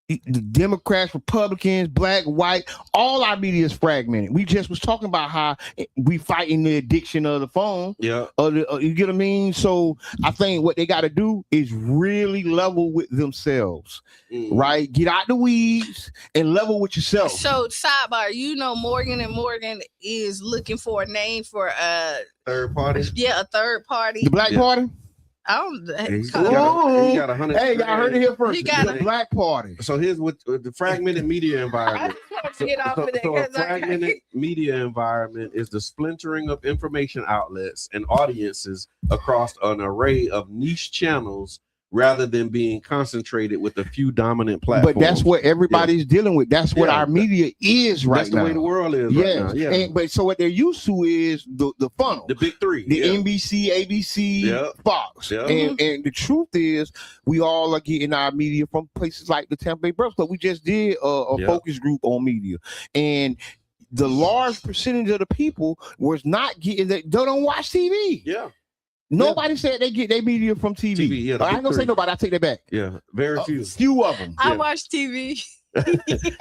The Democrats, Republicans, black, white, all our media is fragmented. We just was talking about how we fighting the addiction of the phone. Yeah. You get what I mean? So I think what they got to do is really level with themselves, right? Get out the weeds and level with yourself. So sidebar, Morgan & Morgan is looking for a name for a third party. Yeah, a third party. The Black Party. I don't. He got 100. Hey, y'all heard it here first. He got the Black Party. So here's what the fragmented media environment. A fragmented media environment is the splintering of information outlets and audiences across an array of niche channels rather than being concentrated with a few dominant platforms. But that's what everybody's dealing with. That's what our media is right now. That's the way the world is right now. Yeah. But so what they're used to is the funnel. The big three. The NBC, ABC, Fox. Yeah. And the truth is we all are getting our media from places like the Tampa Bay Breakfast Club. We just did a focus group on media. And the large percentage of the people was not getting that. They don't watch TV. Yeah. Nobody said they get their media from TV. I ain't gonna say nobody. I take that back. Yeah, very few. Few of them. I watch TV.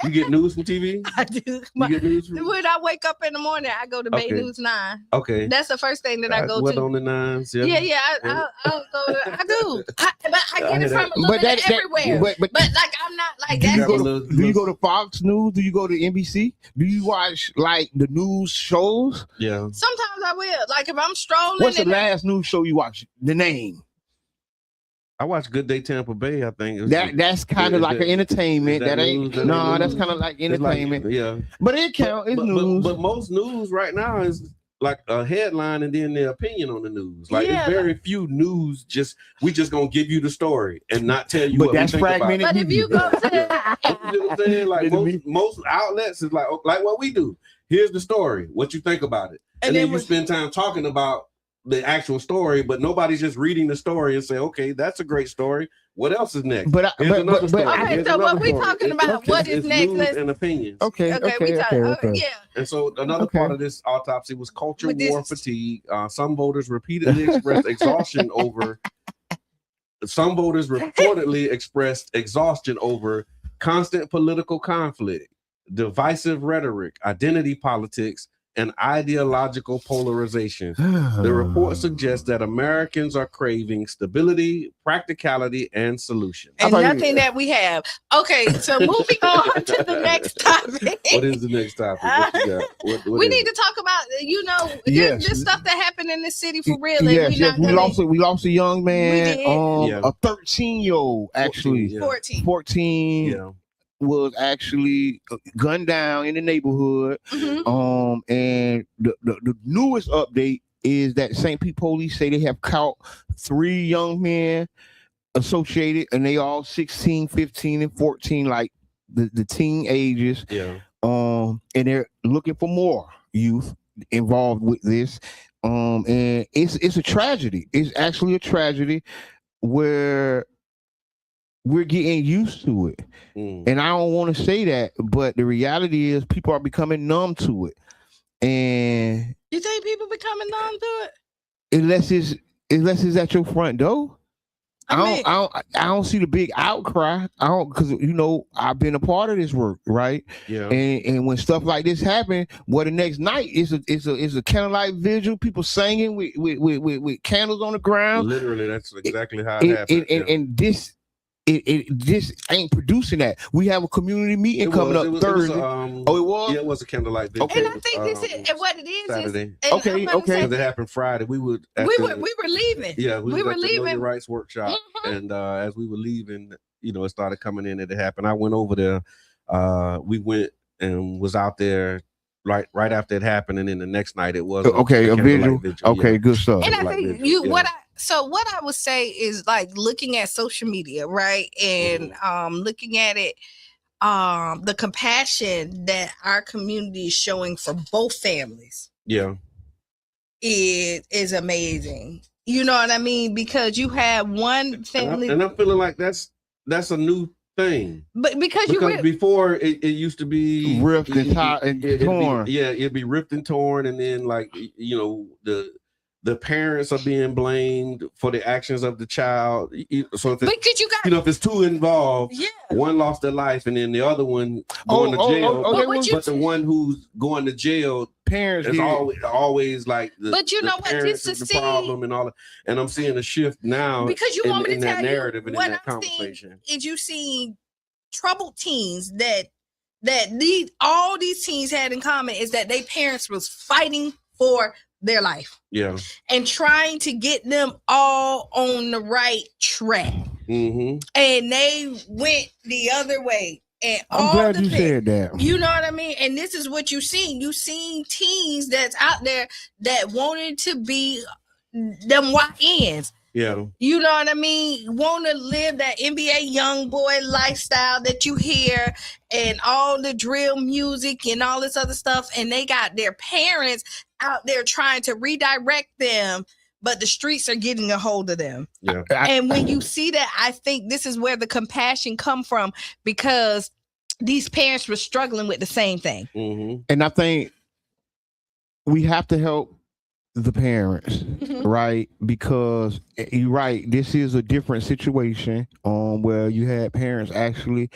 You get news from TV? I do. You get news from... When I wake up in the morning, I go to Bay News 9. Okay. That's the first thing that I go what to. On the 9s? Yeah. I'll go to, I do. But I get it from a little bit everywhere. But like, I'm not like that. Do you go to Fox News? Do you go to NBC? Do you watch like the news shows? Yeah. Sometimes I will. Like if I'm strolling. What's the last news show you watch? The name. I watch Good Day Tampa Bay. I think that's kind of like an entertainment. That ain't that's kind of like entertainment. But it counts. It's news. But most news right now is like a headline and then the opinion on the news. Like it's very few news. We just gonna give you the story and not tell you. But what that's we think fragmented. About. But if you go to, you know what I'm saying? Like most outlets is like what we do. Here's the story. What you think about it, and then you spend time talking about the actual story, but nobody's just reading the story and say, okay, that's a great story. What else is next? Okay, so what we talking about? What is next? News and opinions. Okay. Yeah. And so another part of this autopsy was culture war fatigue. Some voters repeatedly expressed exhaustion over. Some voters reportedly expressed exhaustion over constant political conflict, divisive rhetoric, identity politics, and ideological polarization. The report suggests that Americans are craving stability, practicality, and solution. And nothing that we have. Okay, so moving on to the next topic. What is the next topic? We need to talk about, this stuff that happened in the city for real. We lost a young man, a 13-year-old, actually. 14. Yeah. Was actually gunned down in the neighborhood. And the newest update is that St. Pete police say they have caught 3 young men associated, and they all 16, 15, and 14, like the teen ages. Yeah. And they're looking for more youth involved with this. And it's a tragedy. It's actually a tragedy where we're getting used to it. And I don't want to say that, but the reality is people are becoming numb to it. And you think people becoming numb to it? Unless it's at your front door. I don't see the big outcry. I don't, because I've been a part of this work, right? Yeah. And when stuff like this happen, the next night is a candlelight vigil, people singing with candles on the ground. Literally, that's exactly how it happened. And this. It just ain't producing that. We have a community meeting coming up Thursday. It was? Yeah, it was a candlelight vigil. And I think this is what it is. Saturday. Okay. Because it happened Friday. We were leaving. Yeah, we were leaving. Know Your Rights workshop, and as we were leaving, it started coming in, and it happened. I went over there. We went and was out there right after it happened, and then the next night it was a vigil. Okay, good stuff. And I think what I would say is like looking at social media, right? And looking at it, the compassion that our community is showing for both families. Yeah. Is amazing. You know what I mean? Because you have one family. And I'm feeling like that's a new thing. But because before it used to be ripped and torn. It'd be ripped and torn, and then the parents are being blamed for the actions of the child. So if if it's two involved, one lost their life and then the other one going to jail. But the one who's going to jail, parents is always like the, but you the know what, parents is the problem and all. And I'm seeing a shift now because you want me to tell that narrative and what in that I'm conversation. Is you see troubled teens that all these teens had in common is that their parents was fighting for their life. Yeah. And trying to get them all on the right track. Mm-hmm. And they went the other way. And I'm glad you said that. You know what I mean? And this is what you seen. You seen teens that's out there that wanted to be them YNs. Yeah. You know what I mean? Want to live that NBA young boy lifestyle that you hear and all the drill music and all this other stuff. And they got their parents out there trying to redirect them, but the streets are getting a hold of them. Yeah. And when you see that, I think this is where the compassion come from, because these parents were struggling with the same thing. Mm-hmm. And I think we have to help the parents, right? Because you're right, this is a different situation where you had parents actually,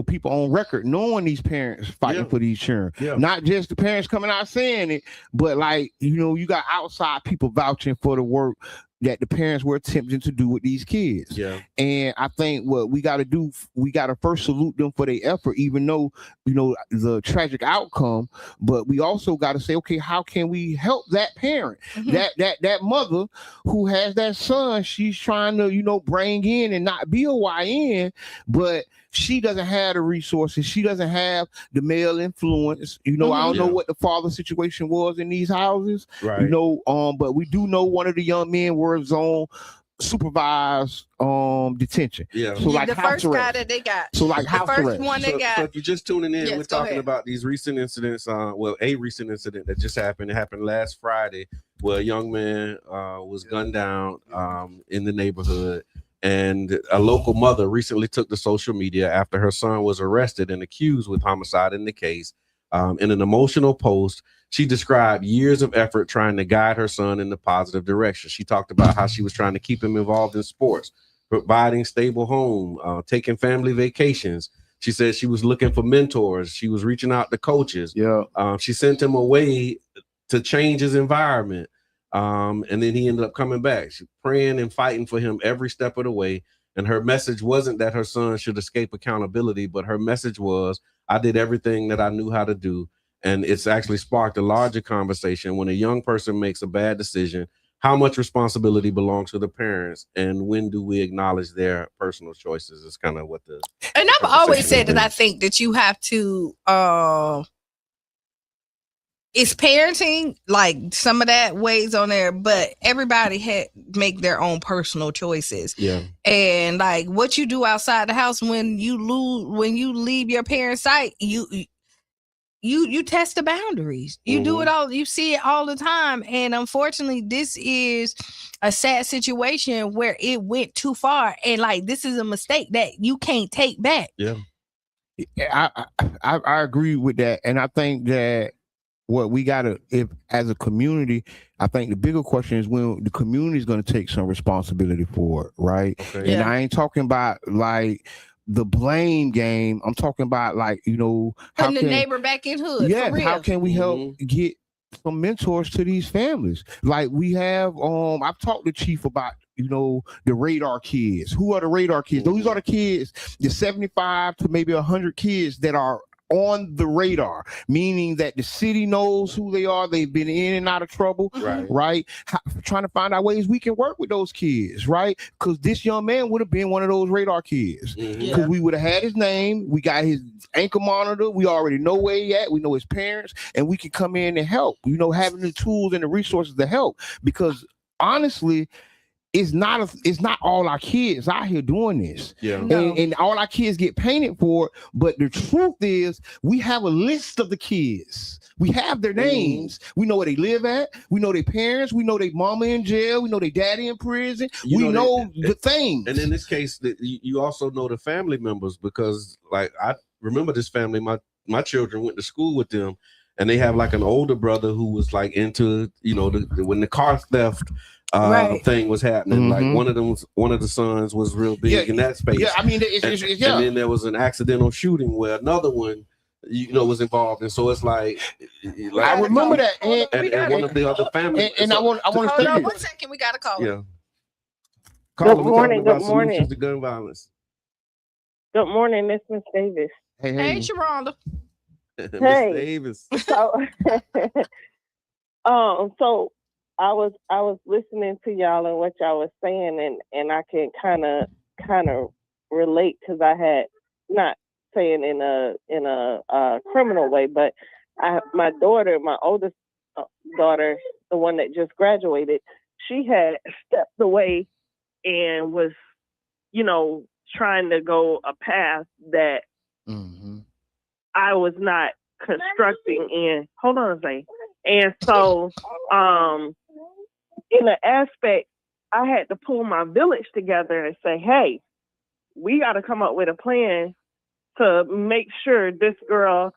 people on record knowing these parents fighting for these children. Yeah. Not just the parents coming out saying it, but you got outside people vouching for the work that the parents were attempting to do with these kids. Yeah. And I think what we got to do, we got to first salute them for their effort, even though, the tragic outcome, but we also got to say, okay, how can we help that parent, that mother who has that son she's trying to, bring in and not be a YN, but she doesn't have the resources. She doesn't have the male influence. I don't know what the father situation was in these houses, right? But we do know one of the young men was on supervised detention. Yeah. So the first guy that they got. So like house arrest. First one they got. So if you're just tuning in, Yes, we're talking about these recent incidents. A recent incident that just happened. It happened last Friday, where a young man was gunned down in the neighborhood. And a local mother recently took to social media after her son was arrested and accused with homicide in the case. In an emotional post, she described years of effort trying to guide her son in the positive direction. She talked about how she was trying to keep him involved in sports, providing stable home, taking family vacations. She said she was looking for mentors. She was reaching out to coaches. Yeah. She sent him away to change his environment. And then he ended up coming back. She's praying and fighting for him every step of the way. And her message wasn't that her son should escape accountability, but her message was, I did everything that I knew how to do. And it's actually sparked a larger conversation. When a young person makes a bad decision, how much responsibility belongs to the parents, and when do we acknowledge their personal choices? Is kind of what the. And I've always said that I think that you have to it's parenting, like some of that weighs on there, but everybody make their own personal choices. Yeah. And like what you do outside the house when you leave your parents' sight, you test the boundaries. You do it all, you see it all the time. And unfortunately, this is a sad situation where it went too far. And like this is a mistake that you can't take back. Yeah. I agree with that. And I think that what we gotta, if as a community, I think the bigger question is when the community is going to take some responsibility for it, right? Okay. And I ain't talking about like the blame game. I'm talking about like, you know, putting the neighbor back in hood. Yeah, for real. how can we help get some mentors to these families? Like we have, I've talked to Chief about, you know, the radar kids. Who are the radar kids? Those are the kids, the 75 to maybe 100 kids that are on the radar, meaning that the city knows who they are. They've been in and out of trouble, right? Trying to find out ways we can work with those kids, right? Because this young man would have been one of those radar kids. Because we would have had his name, we got his ankle monitor, we already know where he at, we know his parents, and we can come in and help, you know, having the tools and the resources to help. Because honestly, it's not all our kids out here doing this. Yeah. And all our kids get painted for it. But the truth is, we have a list of the kids. We have their names. We know where they live at. We know their parents. We know their mama in jail. We know their daddy in prison. We know the things. And in this case, you also know the family members, because like I remember this family, my children went to school with them. And they have like an older brother who was like into, you know, when the car theft thing was happening. Like one of the sons was real big in that space. Yeah, I mean, and then there was an accidental shooting where another one, you know, was involved. And so it's like I remember that. And one of the other families. And I want to hold on 1 second. We got to call. Yeah. Good morning. Good morning. To gun violence. Good morning, Miss Davis. Hey, Sharonda. Hey, Davis. So, so I was listening to y'all and what y'all was saying, and I can kind of relate, because I had, not saying in a criminal way, but my daughter, my oldest daughter, the one that just graduated, she had stepped away and was, you know, trying to go a path that I was not constructing in. Hold on a second. And so, in an aspect, I had to pull my village together and say, hey, we got to come up with a plan to make sure this girl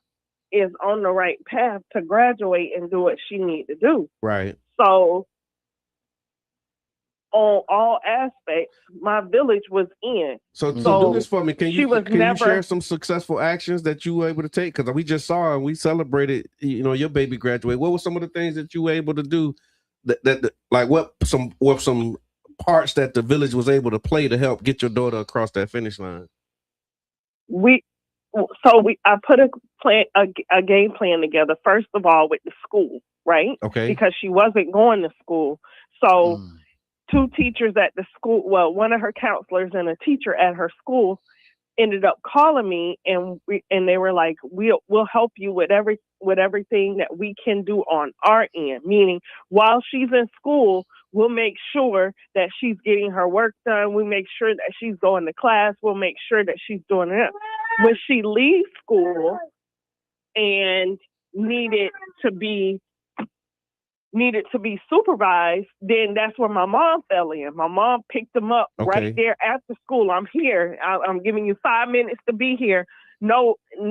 is on the right path to graduate and do what she needs to do. Right. So, on all aspects, my village was in. So do this for me. Can you share some successful actions that you were able to take? Because we just saw and we celebrated, you know, your baby graduate. What were some of the things that you were able to do that like what some parts that the village was able to play to help get your daughter across that finish line? I put a game plan together, first of all, with the school, right? Okay. Because she wasn't going to school. So two teachers at the school, well, one of her counselors and a teacher at her school ended up calling me, and they were like, we'll help you with everything that we can do on our end. Meaning, while she's in school, we'll make sure that she's getting her work done. We make sure that she's going to class. We'll make sure that she's doing it. When she leaves school and needed to be supervised, then that's where my mom fell in. My mom picked them up right there after school. I'm here. I'm giving you 5 minutes to be here. No, you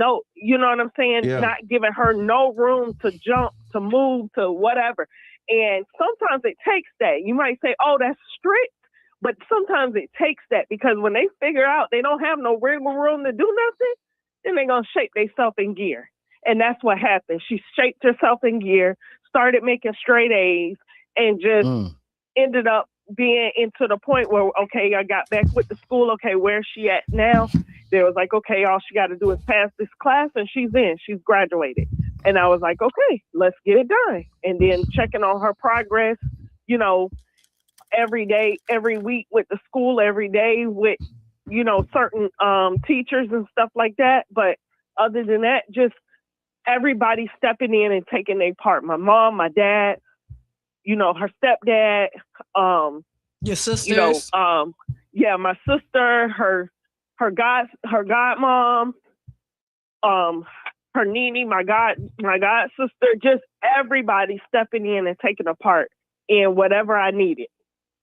know what I'm saying? Yeah. Not giving her no room to jump, to move, to whatever. And sometimes it takes that. You might say, oh, that's strict. But sometimes it takes that, because when they figure out they don't have no wiggle room to do nothing, then they're going to shape themselves in gear. And that's what happened. She shaped herself in gear, started making straight A's, and just ended up being into the point where, okay, I got back with the school. Okay, where's she at now? They was like, okay, all she got to do is pass this class and she's in. She's graduated. And I was like, okay, let's get it done. And then checking on her progress, you know, every day, every week with the school, every day with, you know, certain teachers and stuff like that. But other than that, just everybody stepping in and taking their part. My mom, my dad, you know, her stepdad, your sisters, you know, yeah, my sister, her godmom, her Nene, my god sister, just everybody stepping in and taking a part in whatever I needed.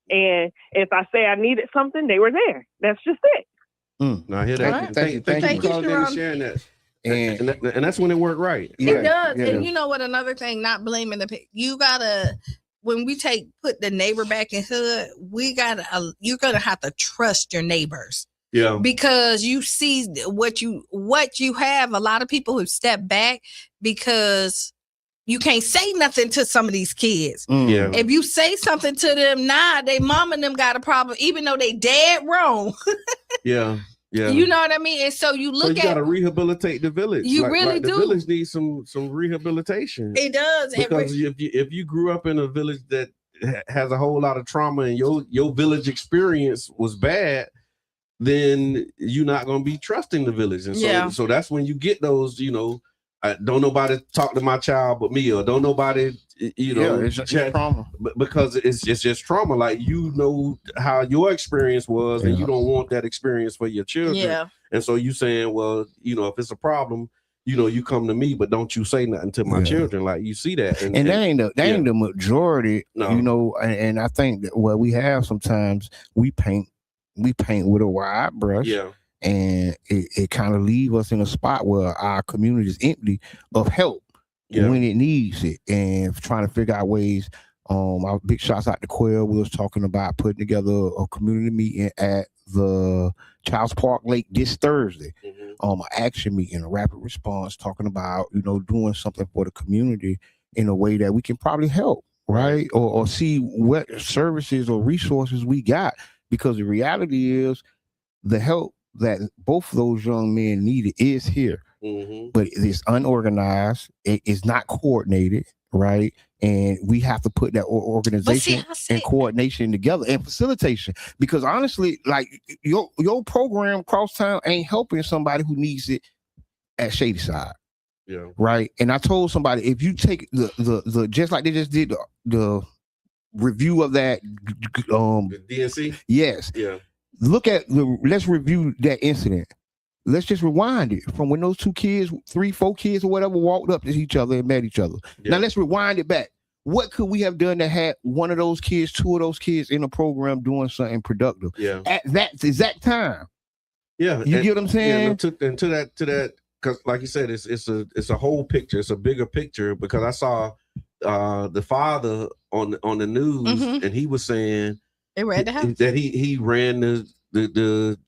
And if I say I needed something, they were there. That's just it. I hear that. Thank you for calling in and sharing that. And that's when it worked right. It does. Yeah. And you know what? Another thing, not blaming you gotta, when we put the neighbor back in hood, you're gonna have to trust your neighbors. Yeah. Because you see what you have. A lot of people who step back because you can't say nothing to some of these kids. Yeah. If you say something to them, they mom and them got a problem, even though they dead wrong. Yeah. Yeah. You know what I mean? And so you gotta rehabilitate the village. You really do. The village needs some rehabilitation. It does. Because if you grew up in a village that has a whole lot of trauma and your village experience was bad, then you're not gonna be trusting the village. And so that's when you get those, you know, don't nobody talk to my child but me, or don't nobody, you know, it's trauma. Because it's just trauma. Like, you know how your experience was, and you don't want that experience for your children. Yeah. And so you saying, well, you know, if it's a problem, you know, you come to me, but don't you say nothing to my children. Like, you see that, and that ain't the majority. No. You know, and I think that what we have sometimes, we paint with a wide brush. Yeah. And it kind of leaves us in a spot where our community is empty of help when it needs it, and trying to figure out ways. Our big shouts out to Quell. We was talking about putting together a community meeting at the Childs Park Lake this Thursday. An action meeting, a rapid response, talking about, you know, doing something for the community in a way that we can probably help, right? Or see what services or resources we got, because the reality is the help that both of those young men needed is here, but it's unorganized. It is not coordinated, right? And we have to put that organization and coordination together and facilitation. Because honestly, like, your program Crosstown ain't helping somebody who needs it at Shadyside. Yeah. Right. And I told somebody, if you take the just like they just did the review of that the DNC. Yes. Yeah. Let's review that incident. Let's just rewind it from when those 2 kids, 3, 4 kids or whatever, walked up to each other and met each other. Yeah. Now let's rewind it back. What could we have done to have one of those kids, 2 of those kids in a program doing something productive at that exact time? Yeah. You get what I'm saying? Yeah, to that, because like you said, it's a whole picture. It's a bigger picture, because I saw the father on the news, and he was saying they ran the house, that he ran the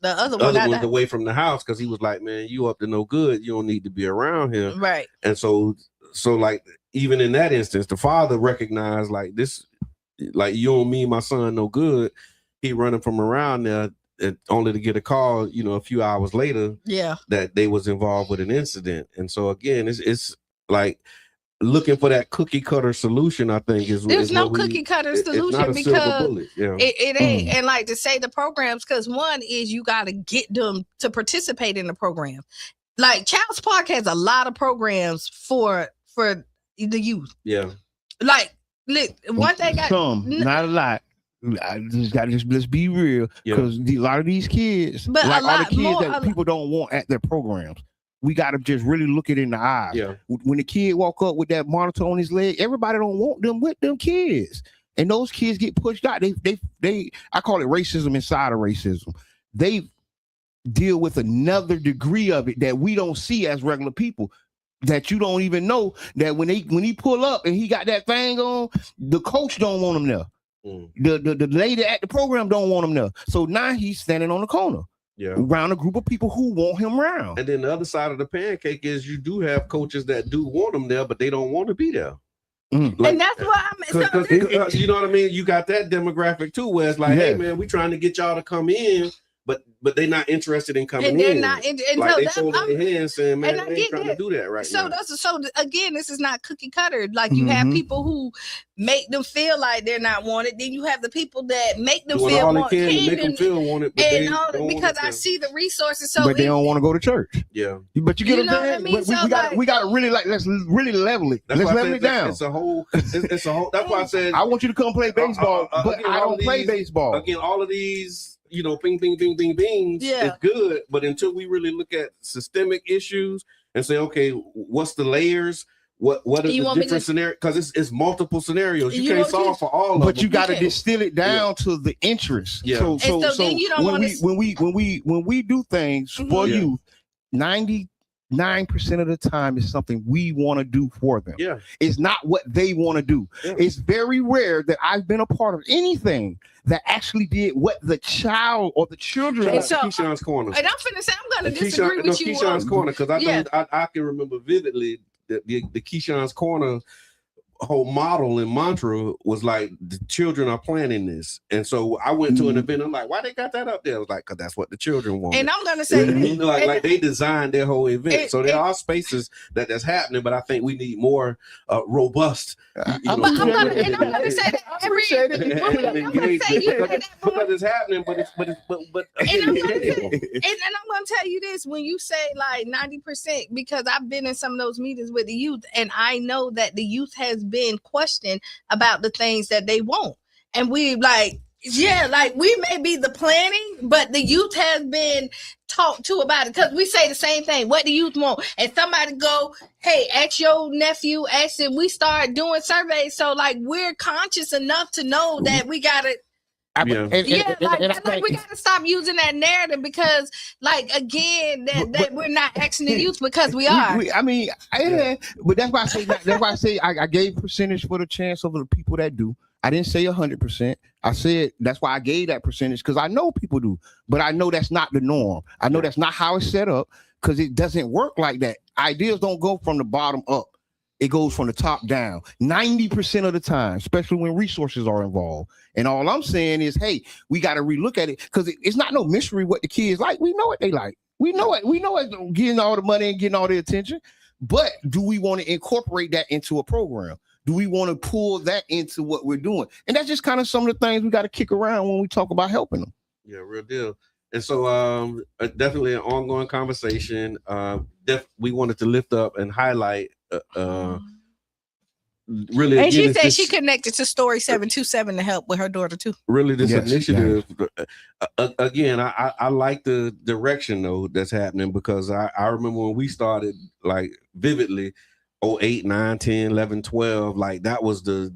other one away from the house, because he was like, man, you up to no good. You don't need to be around here. Right. And so like, even in that instance, the father recognized, like, this, like, you don't mean my son no good. He running from around there, only to get a call, you know, a few hours later, that they was involved with an incident. And so again, it's like looking for that cookie cutter solution. I think there's no cookie cutter solution, because it ain't. And like to say the programs, because one is you got to get them to participate in the program. Like Childs Park has a lot of programs for the youth. Yeah. Like, look, one thing not a lot. Let's be real, because a lot of these kids, but like all the kids that people don't want at their programs, we got to just really look it in the eyes. Yeah. When the kid walk up with that monitor on his leg, everybody don't want them with them kids, and those kids get pushed out. They I call it racism inside of racism. They deal with another degree of it that we don't see as regular people. That you don't even know that when he pull up and he got that thing on, the coach don't want him there. The lady at the program don't want him there. So now he's standing on the corner. Yeah. Around a group of people who want him around. And then the other side of the pancake is you do have coaches that do want them there, but they don't want to be there. Like, and that's why you know what I mean? You got that demographic too, where it's like, hey man, we trying to get y'all to come in, but but they're not interested in coming and they're in. not. And Like so they that, folded their hands saying, "Man, and I they ain't get trying that. to do that right so now." So again, this is not cookie cutter. Like you have people who make them feel like they're not wanted. Then you have the people that make them Doing feel all they wanted. can to make them feel wanted, but they don't because want I to. see the resources. So but they don't want to go to church. Yeah. But you get You what know I'm what I saying? mean? But So, we gotta really let's really level it. That's Let's why I level said it down. It's a whole. It's a whole. That's why I said I want you to come play baseball, but again, I all don't of play these- baseball. Again, all of these, bing, bing, bing, bing, bings, Yeah. it's good. But until we really look at systemic issues and say, okay, what's the layers? What are You the want me different to- scenarios? Because it's multiple scenarios. You You can't want me solve to- for all of them. But you got to Okay. distill it down to the interest. Yeah. So And so then you don't when wanna when we do things for Yeah. youth, 99% of the time is something we want to do for them. Yeah. It's not what they want to do. Yeah. It's very rare that I've been a part of anything that actually did what the child or the children And want. so- Keyshawn's corner. And I'm finna say I'm gonna disagree with you. Keyshawn's corner, because Yeah. I can remember vividly that the Keyshawn's corner whole model and mantra was like the children are planning this, and so I went to an event. I'm like, why they got that up there? I was like, because that's what the children want. And I'm gonna say, like they designed their whole event. And- So there are spaces that's happening, but I think we need more robust. I'm gonna say that every. I'm gonna say you say that because it's happening, but And I'm gonna tell you this: when you say like 90%, because I've been in some of those meetings with the youth, and I know that the youth has been questioned about the things that they want, and we like we may be the planning, but the youth has been talked to about it, because we say the same thing. What the youth want, and somebody go, hey, ask your nephew, ask him. We start doing surveys, so like we're conscious enough to know that we gotta. We gotta stop using that narrative, because, like, again, that we're not asking the youth, because we are. But that's why I say I gave percentage for the chance of the people that do. I didn't say 100%. I said that's why I gave that percentage, because I know people do, but I know that's not the norm. I know that's not how it's set up, because it doesn't work like that. Ideas don't go from the bottom up. It goes from the top down 90% of the time, especially when resources are involved. And all I'm saying is, hey, we got to relook at it, because it's not no mystery what the kids like. We know what they like. We know it. We know it, getting all the money and getting all the attention. But do we want to incorporate that into a program? Do we want to pull that into what we're doing? And that's just kind of some of the things we got to kick around when we talk about helping them. Yeah, real deal. And so definitely an ongoing conversation. We wanted to lift up and highlight really, and she again, said she connected to Story 727 to help with her daughter too. Really, this initiative. Again, I like the direction though that's happening, because I remember when we started, like vividly, 08, 9, 10, 11, 12, like that was the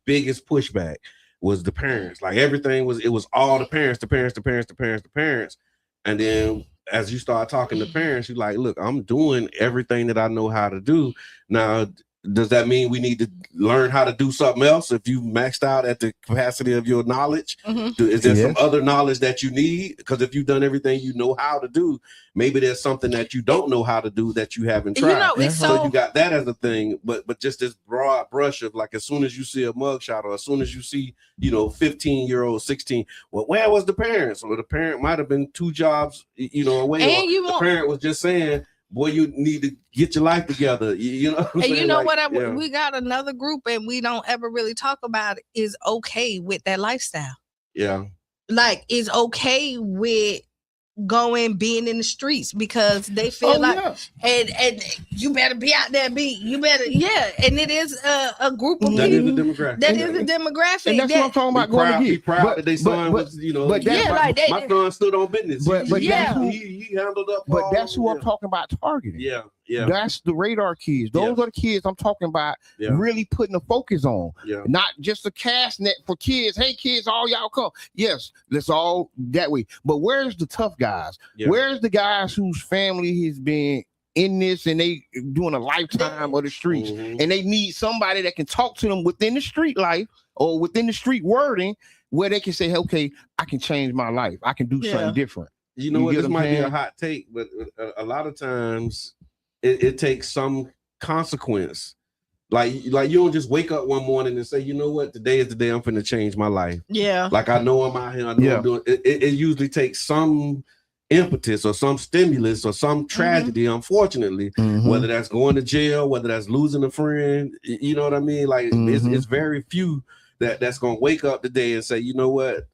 biggest pushback was the parents. Like everything was all the parents. And then as you start talking to parents, you're like, look, I'm doing everything that I know how to do. Now, does that mean we need to learn how to do something else if you maxed out at the capacity of your knowledge? Is there some other knowledge that you need? Because if you've done everything you know how to do, maybe there's something that you don't know how to do that you haven't tried. So you got that as a thing, but just this broad brush of like, as soon as you see a mugshot, or as soon as you see, 15-year-old, 16, well, where was the parents? Or the parent might have been 2 jobs, away. And the parent was just saying, boy, you need to get your life together. You know what I'm saying? We got another group, and we don't ever really talk about it, is okay with that lifestyle. Yeah. Like, is okay with being in the streets, because they feel and you better be out there, and it is a group of that people. Is a demographic. That is a demographic. And that's what I'm talking about. Going to get. Be proud that they son was, my son stood on business. But he handled up. But that's who I'm talking about targeting. Yeah. That's the radar kids. Those are the kids I'm talking about really putting the focus on. Yeah. Not just a cast net for kids. Hey, kids, all y'all come. Yes, let's all that way. But where's the tough guys? Yeah. Where's the guys whose family has been in this and they doing a lifetime of the streets, and they need somebody that can talk to them within the street life or within the street wording, where they can say, okay, I can change my life. I can do something different. You know what? This might be a hot take, but a lot of times it takes some consequence Like you don't just wake up one morning and say, you know what, today is the day I'm finna change my life. Yeah. Like I know I'm out here, I know I'm doing it. It usually takes some impetus or some stimulus or some tragedy, unfortunately, whether that's going to jail, whether that's losing a friend, you know what I mean? Like it's very few that's gonna wake up today and say, you know what,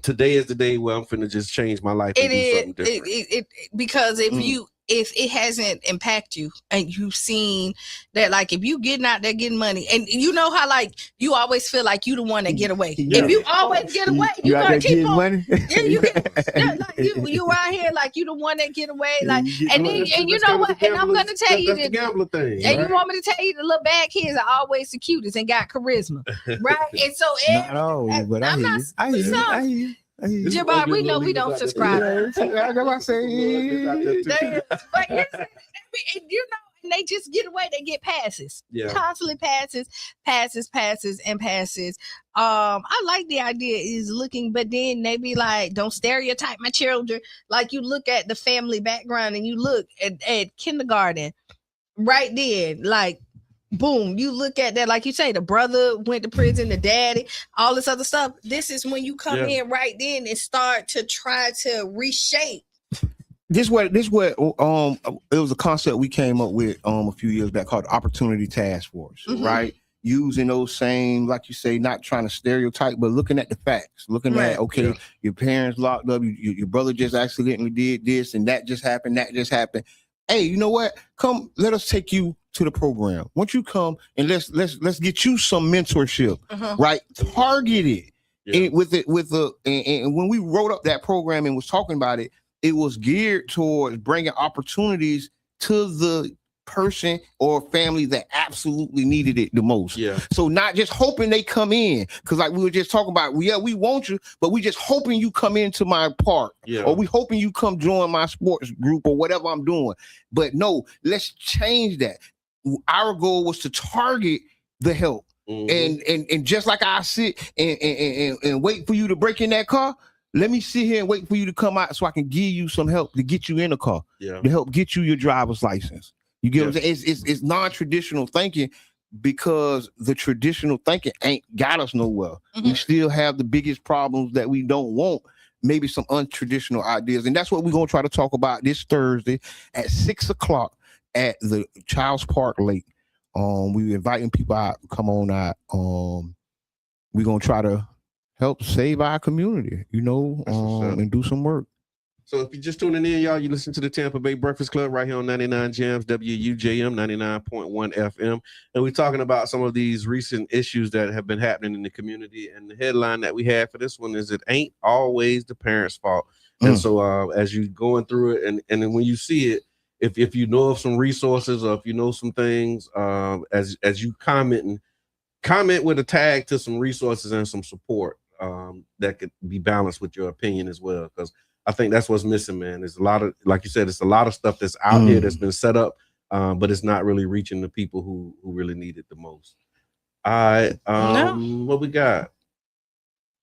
today is the day where I'm finna just change my life and do something different. Because if it hasn't impacted you and you've seen that, like if you getting out there getting money, and you know how like you always feel like you the one that get away. If you always get away, you gonna keep on money. Yeah, you get like you out here like you the one that get away. Like and you know what? And I'm gonna tell you the gambler thing. And you want me to tell you the little bad kids are always the cutest and got charisma, right? And so not always, but I hear you. Jabbar, we know we don't subscribe. I got my say. But you know, and they just get away. They get passes, constantly passes. I like the idea is looking, but then they be like, don't stereotype my children. Like you look at the family background and you look at kindergarten right then, like. Boom, you look at that, like you say, the brother went to prison, the daddy, all this other stuff. This is when you come in right then and start to try to reshape. This what it was a concept we came up with a few years back called Opportunity Task Force, right? Using those same, like you say, not trying to stereotype, but looking at the facts, looking at, okay, your parents locked up, your brother just accidentally did this and that just happened. Hey, you know what? Come, let us take you to the program. Once you come and let's get you some mentorship, right? Targeted and and when we wrote up that program and was talking about it, it was geared towards bringing opportunities to the person or family that absolutely needed it the most. Yeah. So not just hoping they come in, because like we were just talking about, we want you, but we just hoping you come into my park, or we hoping you come join my sports group or whatever I'm doing. But no, let's change that. Our goal was to target the help. And just like I sit and wait for you to break in that car, let me sit here and wait for you to come out so I can give you some help to get you in the car, to help get you your driver's license. You get what I'm saying? It's non-traditional thinking, because the traditional thinking ain't got us nowhere. We still have the biggest problems that we don't want, maybe some untraditional ideas. And that's what we're going to try to talk about this Thursday at 6:00 at the Child's Park Lake. We're inviting people out, come on out. We're going to try to help save our community, and do some work. So if you're just tuning in, y'all, you listen to the Tampa Bay Breakfast Club right here on 99 Jams, WUJM 99.1 FM. And we're talking about some of these recent issues that have been happening in the community. And the headline that we have for this one is, it ain't always the parents' fault. And so as you're going through it, and then when you see it, if you know of some resources, or if you know some things, as you comment with a tag to some resources and some support that could be balanced with your opinion as well. Because I think that's what's missing, man. There's a lot of, like you said, it's a lot of stuff that's out here that's been set up, but it's not really reaching the people who really need it the most. All right. What we got?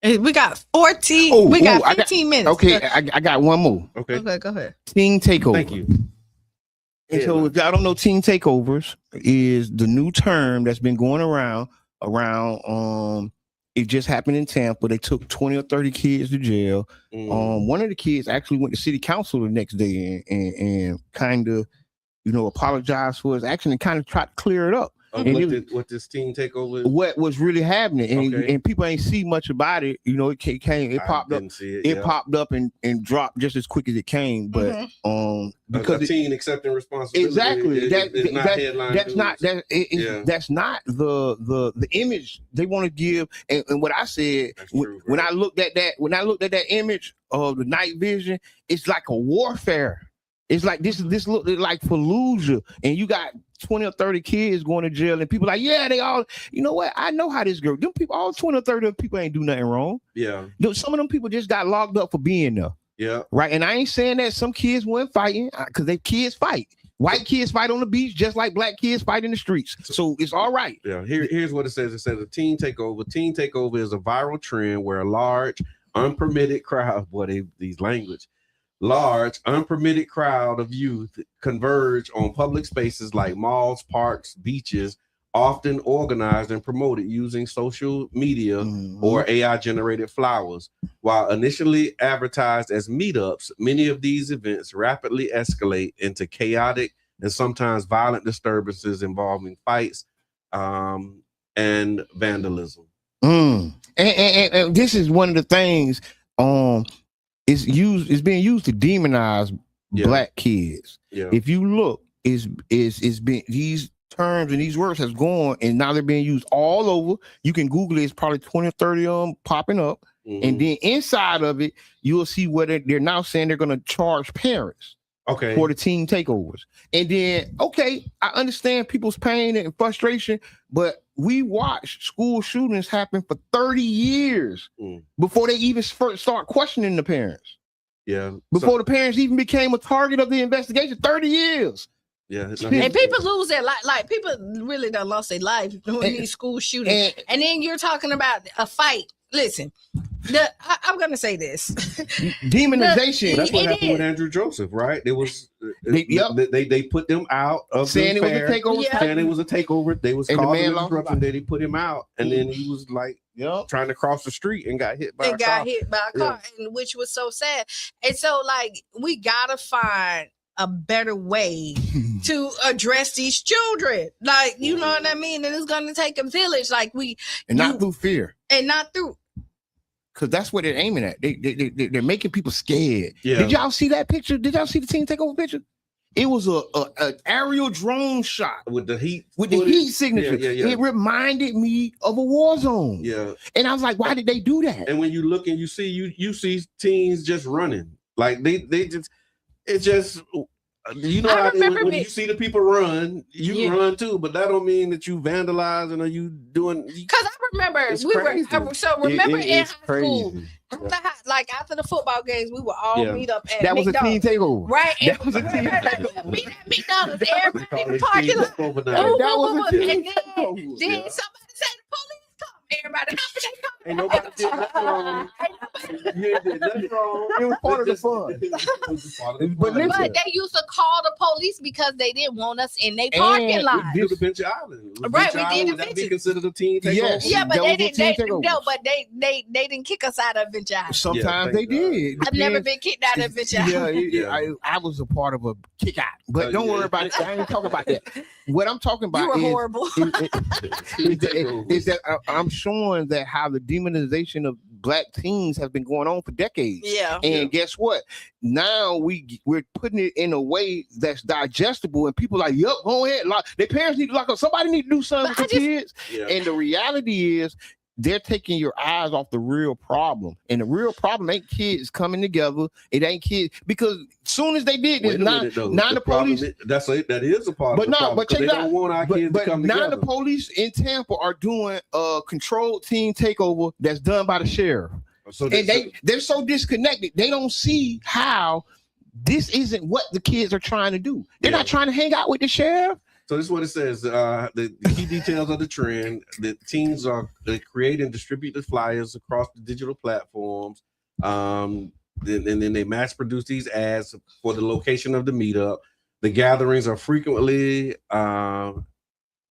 We got 14. We got 15 minutes. Okay, I got one more. Okay, go ahead. Teen Takeover. Thank you. And so if y'all don't know, Teen Takeovers is the new term that's been going around. It just happened in Tampa. They took 20 or 30 kids to jail. One of the kids actually went to city council the next day and kind of, apologized for his action and kind of tried to clear it up. What this Teen Takeover? What was really happening, and people ain't see much about it. It popped up. It popped up and dropped just as quick as it came. But because a teen accepting responsibility, exactly, that's not the image they want to give. And what I said when I looked at that image of the night vision, it's like a warfare. It's like this looked like Fallujah, and you got 20 or 30 kids going to jail, and people like, yeah, they all, you know what? I know how this girl. Them people, all 20 or 30 people ain't do nothing wrong. Yeah. Some of them people just got locked up for being there. Yeah. Right. And I ain't saying that some kids weren't fighting, because they kids fight. White kids fight on the beach just like black kids fight in the streets. So it's all right. Yeah. Here's what it says. It says a teen takeover. Teen takeover is a viral trend where a large, unpermitted crowd, these language, large, unpermitted crowd of youth converge on public spaces like malls, parks, beaches, often organized and promoted using social media or AI-generated flyers. While initially advertised as meetups, many of these events rapidly escalate into chaotic and sometimes violent disturbances involving fights and vandalism. And this is one of the things it's being used to demonize black kids. If you look, it's been these terms and these words has gone, and now they're being used all over. You can Google it, it's probably 20 or 30 of them popping up. And then inside of it, you'll see what they're now saying they're going to charge parents for the teen takeovers. And then, I understand people's pain and frustration, but we watched school shootings happen for 30 years before they even start questioning the parents. Before the parents even became a target of the investigation, 30 years. And people lose their life. Like people really done lost their life doing these school shootings. And then you're talking about a fight. Listen, I'm gonna say this. Demonization. That's what happened with Andrew Joseph, right? It was they put them out of saying the fair, it was a takeover. Saying it was a takeover. They was causing a disruption. They put him out, and then he was like trying to cross the street and got hit by a car. And which was so sad. And so like we gotta find a better way to address these children. Like, you know what I mean? And it's going to take a village. Like not through fear. And not through. Because that's what they're aiming at. They're making people scared. Yeah. Did y'all see that picture? Did y'all see the teen takeover picture? It was an aerial drone shot with the heat signature. It reminded me of a war zone. And I was like, why did they do that? And when you look and you see teens just running. Like they just, it's just, you know how when you see the people run, you run too, but that don't mean that you vandalizing or you doing. Because I remember remember in high school, after the football games, we would all meet up at that was McDonald's. A teen takeover, right? That was a teen takeover. Meet at McDonald's, everybody in the parking lot. And then somebody said the police come. Everybody come, they come. Ain't nobody did nothing wrong. You did nothing wrong. It was part of the fun. But they used to call the police because they didn't want us in their parking lot. We did the Venture Island. Right, we did Would that be considered a teen takeover? Yes. Yeah, but they didn't kick us out of Venture Island. Sometimes they did. I've never been kicked out of Venture Island. I was a part of a kick out, but don't worry about it. I ain't talking about that. What I'm talking about you were horrible. is that I'm showing that how the demonization of black teens has been going on for decades. And guess what? Now we're putting it in a way that's digestible, and people are like, "Yup, go ahead." Like, their parents need to lock up. Somebody need to do something with the kids. And the reality is, they're taking your eyes off the real problem, and the real problem ain't kids coming together. It ain't kids, because soon as they did this, the police. That is a part. But they don't want our kids to come together. Now the police in Tampa are doing a controlled teen takeover that's done by the sheriff. So they're so disconnected. They don't see how this isn't what the kids are trying to do. They're not trying to hang out with the sheriff. So this is what it says. The key details of the trend: the teens they create and distribute the flyers across the digital platforms. And then they mass produce these ads for the location of the meetup. The gatherings are frequently what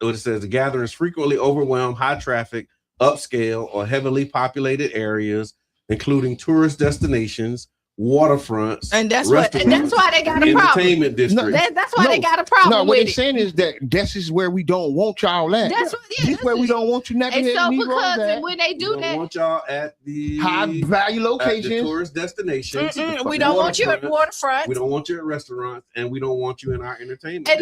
it says: the gatherings frequently overwhelm high traffic, upscale, or heavily populated areas, including tourist destinations, waterfronts, and that's why they got a problem. Entertainment districts. That's why they got a problem. No, what they're saying is that this is where we don't want y'all at. That's where we don't want you never. And so because when they do that, we want y'all at the high value locations, at the tourist destinations. We don't want you at waterfront. We don't want you at restaurants, and we don't want you in our entertainment. And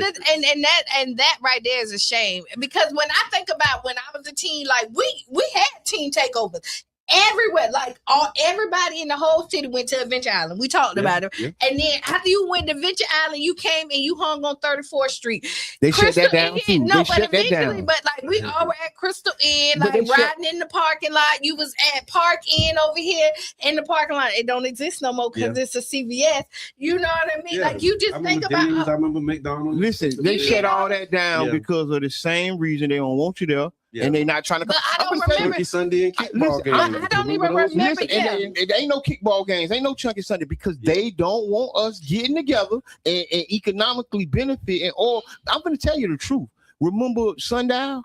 that right there is a shame, because when I think about when I was a teen, like we had teen takeovers everywhere. Like everybody in the whole city went to Adventure Island. We talked about it. And then after you went to Adventure Island, you came and you hung on 34th Street. They shut that down too. No, but eventually, but like we all were at Crystal Inn, like riding in the parking lot. You was at Park Inn over here in the parking lot. It don't exist no more because it's a CVS. You know what I mean? Like you just think about. I remember McDonald's. Listen, they shut all that down because of the same reason. They don't want you there. and they not trying to. But I don't remember Chunky Sunday and kickball games. I don't even remember. Listen, and there ain't no kickball games, ain't no Chunky Sunday because they don't want us getting together and economically benefiting. Or I'm going to tell you the truth. Remember Sundial?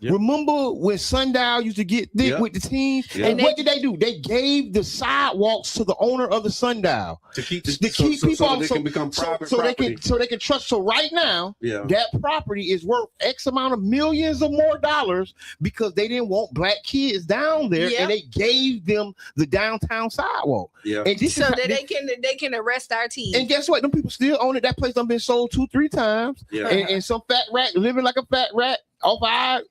Yep. Remember when Sundial used to get thick with the teams? Yep. And what did they do? They gave the sidewalks to the owner of the Sundial to keep people so they can become private property. They can trust. So right now, that property is worth X amount of millions or more dollars because they didn't want black kids down there, and they gave them the downtown sidewalk. Yeah, and so that they can arrest our team. And guess what? Them people still own it. That place done been sold 2-3 times. Yeah, and some fat rat living like a fat rat off our.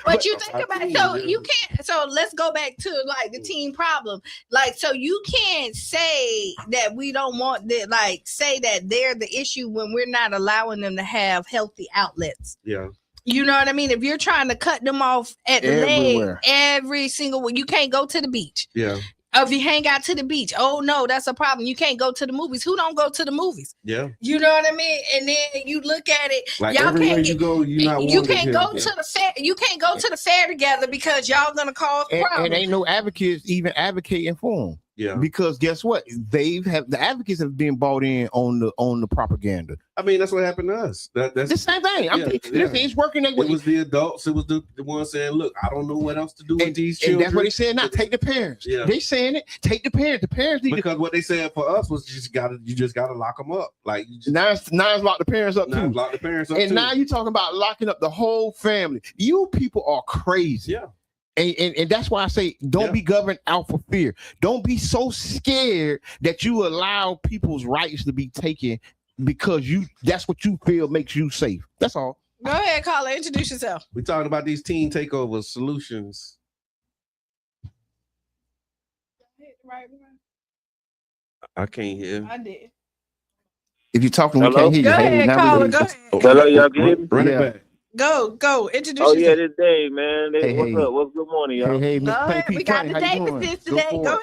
But you think about it, so you can't. So let's go back to like the teen problem. Like, so you can't say that we don't want that. Like, say that they're the issue when we're not allowing them to have healthy outlets. Yeah. You know what I mean? If you're trying to cut them off at the leg every single one, you can't go to the beach. Yeah. If you hang out to the beach, oh no, that's a problem. You can't go to the movies. Who don't go to the movies? Yeah, you know what I mean. And then you look at it, like y'all can't you go. You can't go to the fair. You can't go to the fair together because y'all gonna cause problems. And ain't no advocates even advocating for them. Yeah, because guess what? The advocates have been bought in on the propaganda. I mean, that's what happened to us. That's the same thing. It's working. It was the adults. It was the ones saying, "Look, I don't know what else to do with these children." And that's what they said. Now take the parents. Yeah, they saying it. Take the parents. The parents need because what they said for us was you just gotta lock them up. Like now it's lock the parents up too. Lock the parents up and now you're talking about locking up the whole family. You people are crazy. Yeah. And that's why I say don't be governed out for fear. Don't be so scared that you allow people's rights to be taken because that's what you feel makes you safe. That's all. Go ahead, caller. Introduce yourself. We're talking about these teen takeover solutions. I can't hear. I did. If you're talking, we can't hear you. Go ahead, caller. Go ahead. Hello, y'all can hear me? Run it back. Go. Introduce yourself. yourself. This day, man. What's up? What's good morning, y'all? Hey, we got the Davises today. Go ahead.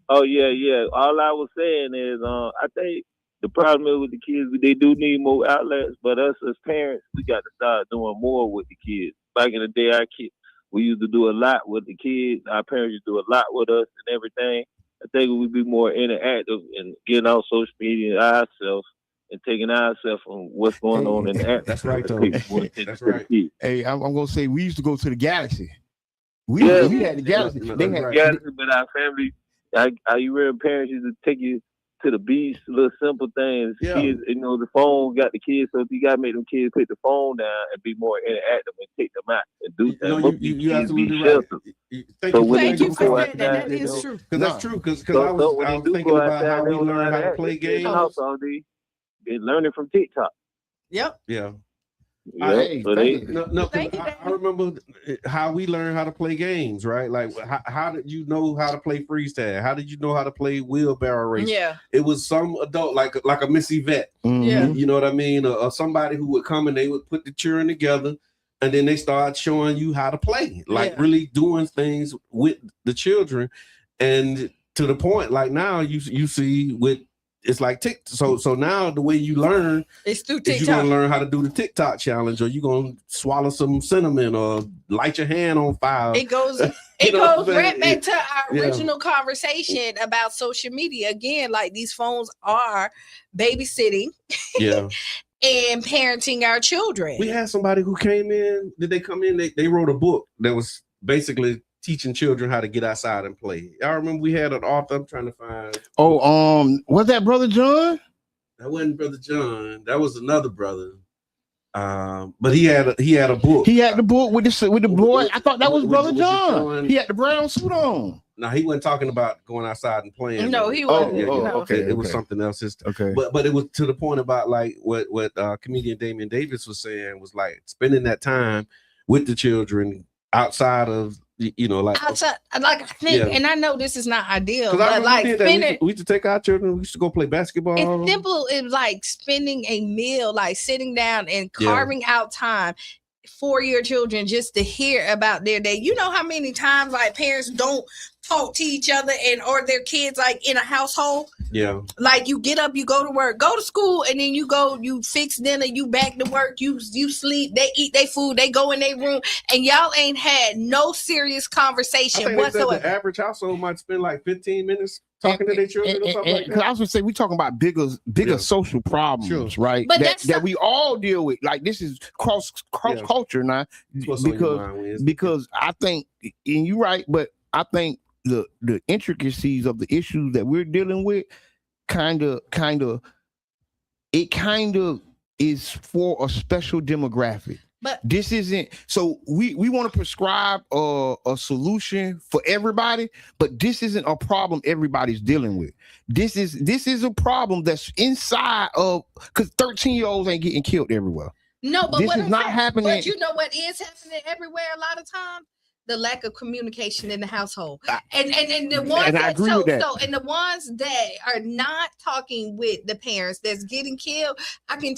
Oh, yeah. All I was saying is, I think the problem is with the kids, they do need more outlets, but us as parents, we got to start doing more with the kids. Back in the day, we used to do a lot with the kids. Our parents used to do a lot with us and everything. I think we'd be more interactive and getting on social media ourselves and taking ourselves from what's going on in the app. That's right, though. That's right. Hey, I'm gonna say we used to go to the Galaxy. We had the Galaxy. They had Galaxy, but our family, you real parents used to take you to the beach, little simple things. Yeah. Kids, the phone got the kids, so you gotta make them kids put the phone down and be more interactive and take them out and do things. You absolutely right. Thank you for that. That is true. Because that's true. Because I was thinking about how we learn how to play games. They're learning from TikTok. Yep. Yeah. I remember how we learned how to play games, right? Like, how did you know how to play freeze tag? How did you know how to play wheelbarrow race? Yeah, it was some adult, like a Miss Yvette. Yeah, you know what I mean, or somebody who would come and they would put the children together, and then they start showing you how to play, like really doing things with the children, and to the point, like now you see with. It's like TikTok. So now the way you learn is through TikTok. You're gonna learn how to do the TikTok challenge, or you're gonna swallow some cinnamon, or light your hand on fire. It goes right back to our original conversation about social media. Again, like these phones are babysitting, and parenting our children. We had somebody who came in. Did they come in? They wrote a book that was basically teaching children how to get outside and play. Y'all remember we had an author. I'm trying to find. Was that Brother John? That wasn't Brother John. That was another brother. But he had a book. He had the book with the boy. I thought that was Brother John. He had the brown suit on. No, he wasn't talking about going outside and playing. No, he wasn't. Okay. It was something else. Okay. But it was to the point about like what comedian Damian Davis was saying was like spending that time with the children outside of outside, like I think, and I know this is not ideal, but like we used to take our children. We used to go play basketball. It's simple. It's like spending a meal, like sitting down and carving out time for your children just to hear about their day. You know how many times like parents don't talk to each other or their kids like in a household. Yeah. Like you get up, you go to work, go to school, and then you go, you fix dinner, you back to work, you sleep, they eat their food, they go in their room, and y'all ain't had no serious conversation I think whatsoever. they said the average household might spend like 15 minutes talking to their children or something like that. Because I was gonna say we're talking about bigger social problems, right? But that we all deal with. Like this is cross culture now, because I think, and you're right, but I think the intricacies of the issues that we're dealing with kind of is for a special demographic. But this isn't, so we want to prescribe a solution for everybody, but this isn't a problem everybody's dealing with. This is a problem that's inside of, because 13-year-olds ain't getting killed everywhere. No, but this what is not happening. But you know what is happening everywhere a lot of times? The lack of communication in the household. And the ones that and the ones that are not talking with the parents that's getting killed, I can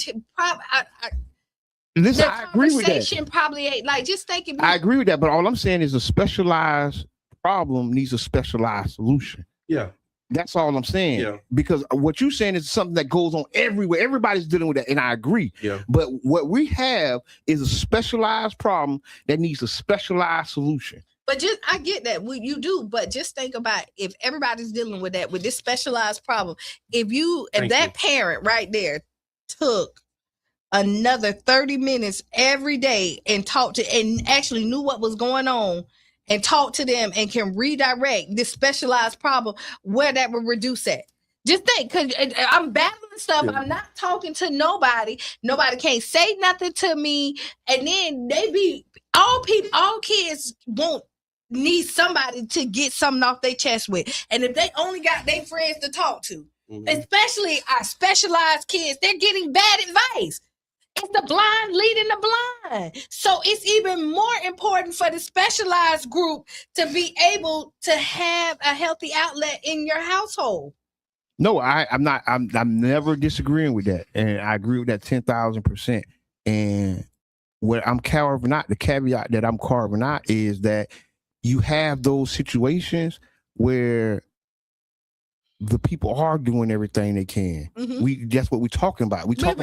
listen, I agree with that. Probably ain't like, just thinking. I agree with that, but all I'm saying is a specialized problem needs a specialized solution. Yeah. That's all I'm saying. Yeah. Because what you're saying is something that goes on everywhere. Everybody's dealing with that, and I agree. Yeah. But what we have is a specialized problem that needs a specialized solution. But just, I get that you do, but just think about if everybody's dealing with that, with this specialized problem. If that parent right there took another 30 minutes every day and talked to, and actually knew what was going on, and talk to them and can redirect this specialized problem, where that would reduce at. Just think, because I'm battling stuff. Yeah. I'm not talking to nobody. Nobody can't say nothing to me. And then all kids need somebody to get something off their chest with. And if they only got their friends to talk to, especially our specialized kids, they're getting bad advice. It's the blind leading the blind. So it's even more important for the specialized group to be able to have a healthy outlet in your household. No, I'm not. I'm never disagreeing with that, and I agree with that 10,000%. And what I'm carving out, the caveat that I'm carving out is that you have those situations where the people are doing everything they can. That's what we're talking about. We're talking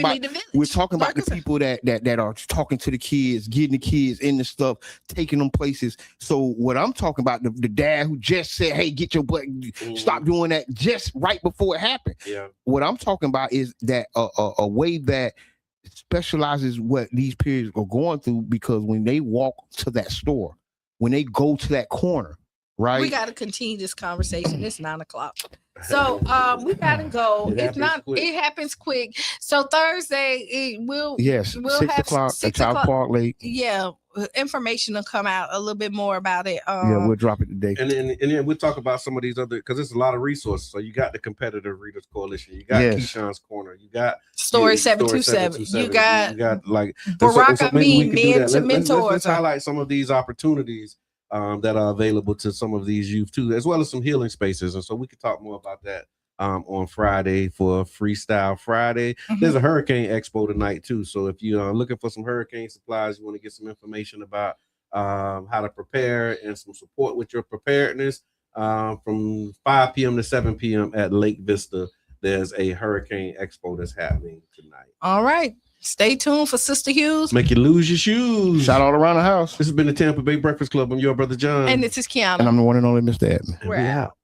about the people that are talking to the kids, getting the kids in the stuff, taking them places. So what I'm talking about, the dad who just said, "Hey, get your butt, stop doing that," just right before it happened. Yeah. What I'm talking about is that a way that specializes what these periods are going through, because when they walk to that store, when they go to that corner, right? We got to continue this conversation. It's 9:00. So we gotta go. It happens quick. So Thursday we'll 6 have o'clock at Child Park Lake. Yeah, information will come out a little bit more about it. Yeah, we'll drop it today. And then we'll talk about some of these other, because there's a lot of resources. So you got the Competitive Readers Coalition, you got Keyshawn's Corner, you got Story 727, you got like Barack Mentors. Let's highlight some of these opportunities that are available to some of these youth too, as well as some healing spaces. And so we could talk more about that on Friday for Freestyle Friday. There's a Hurricane Expo tonight too. So if you're looking for some hurricane supplies, you want to get some information about how to prepare and some support with your preparedness, from 5 p.m. to 7 p.m. at Lake Vista, there's a Hurricane Expo that's happening tonight. All right. Stay tuned for Sister Hughes. Make you lose your shoes. Shout all around the house. This has been the Tampa Bay Breakfast Club. I'm your brother John. And this is Qiana. And I'm the one and only Mr. Edmund. We're out.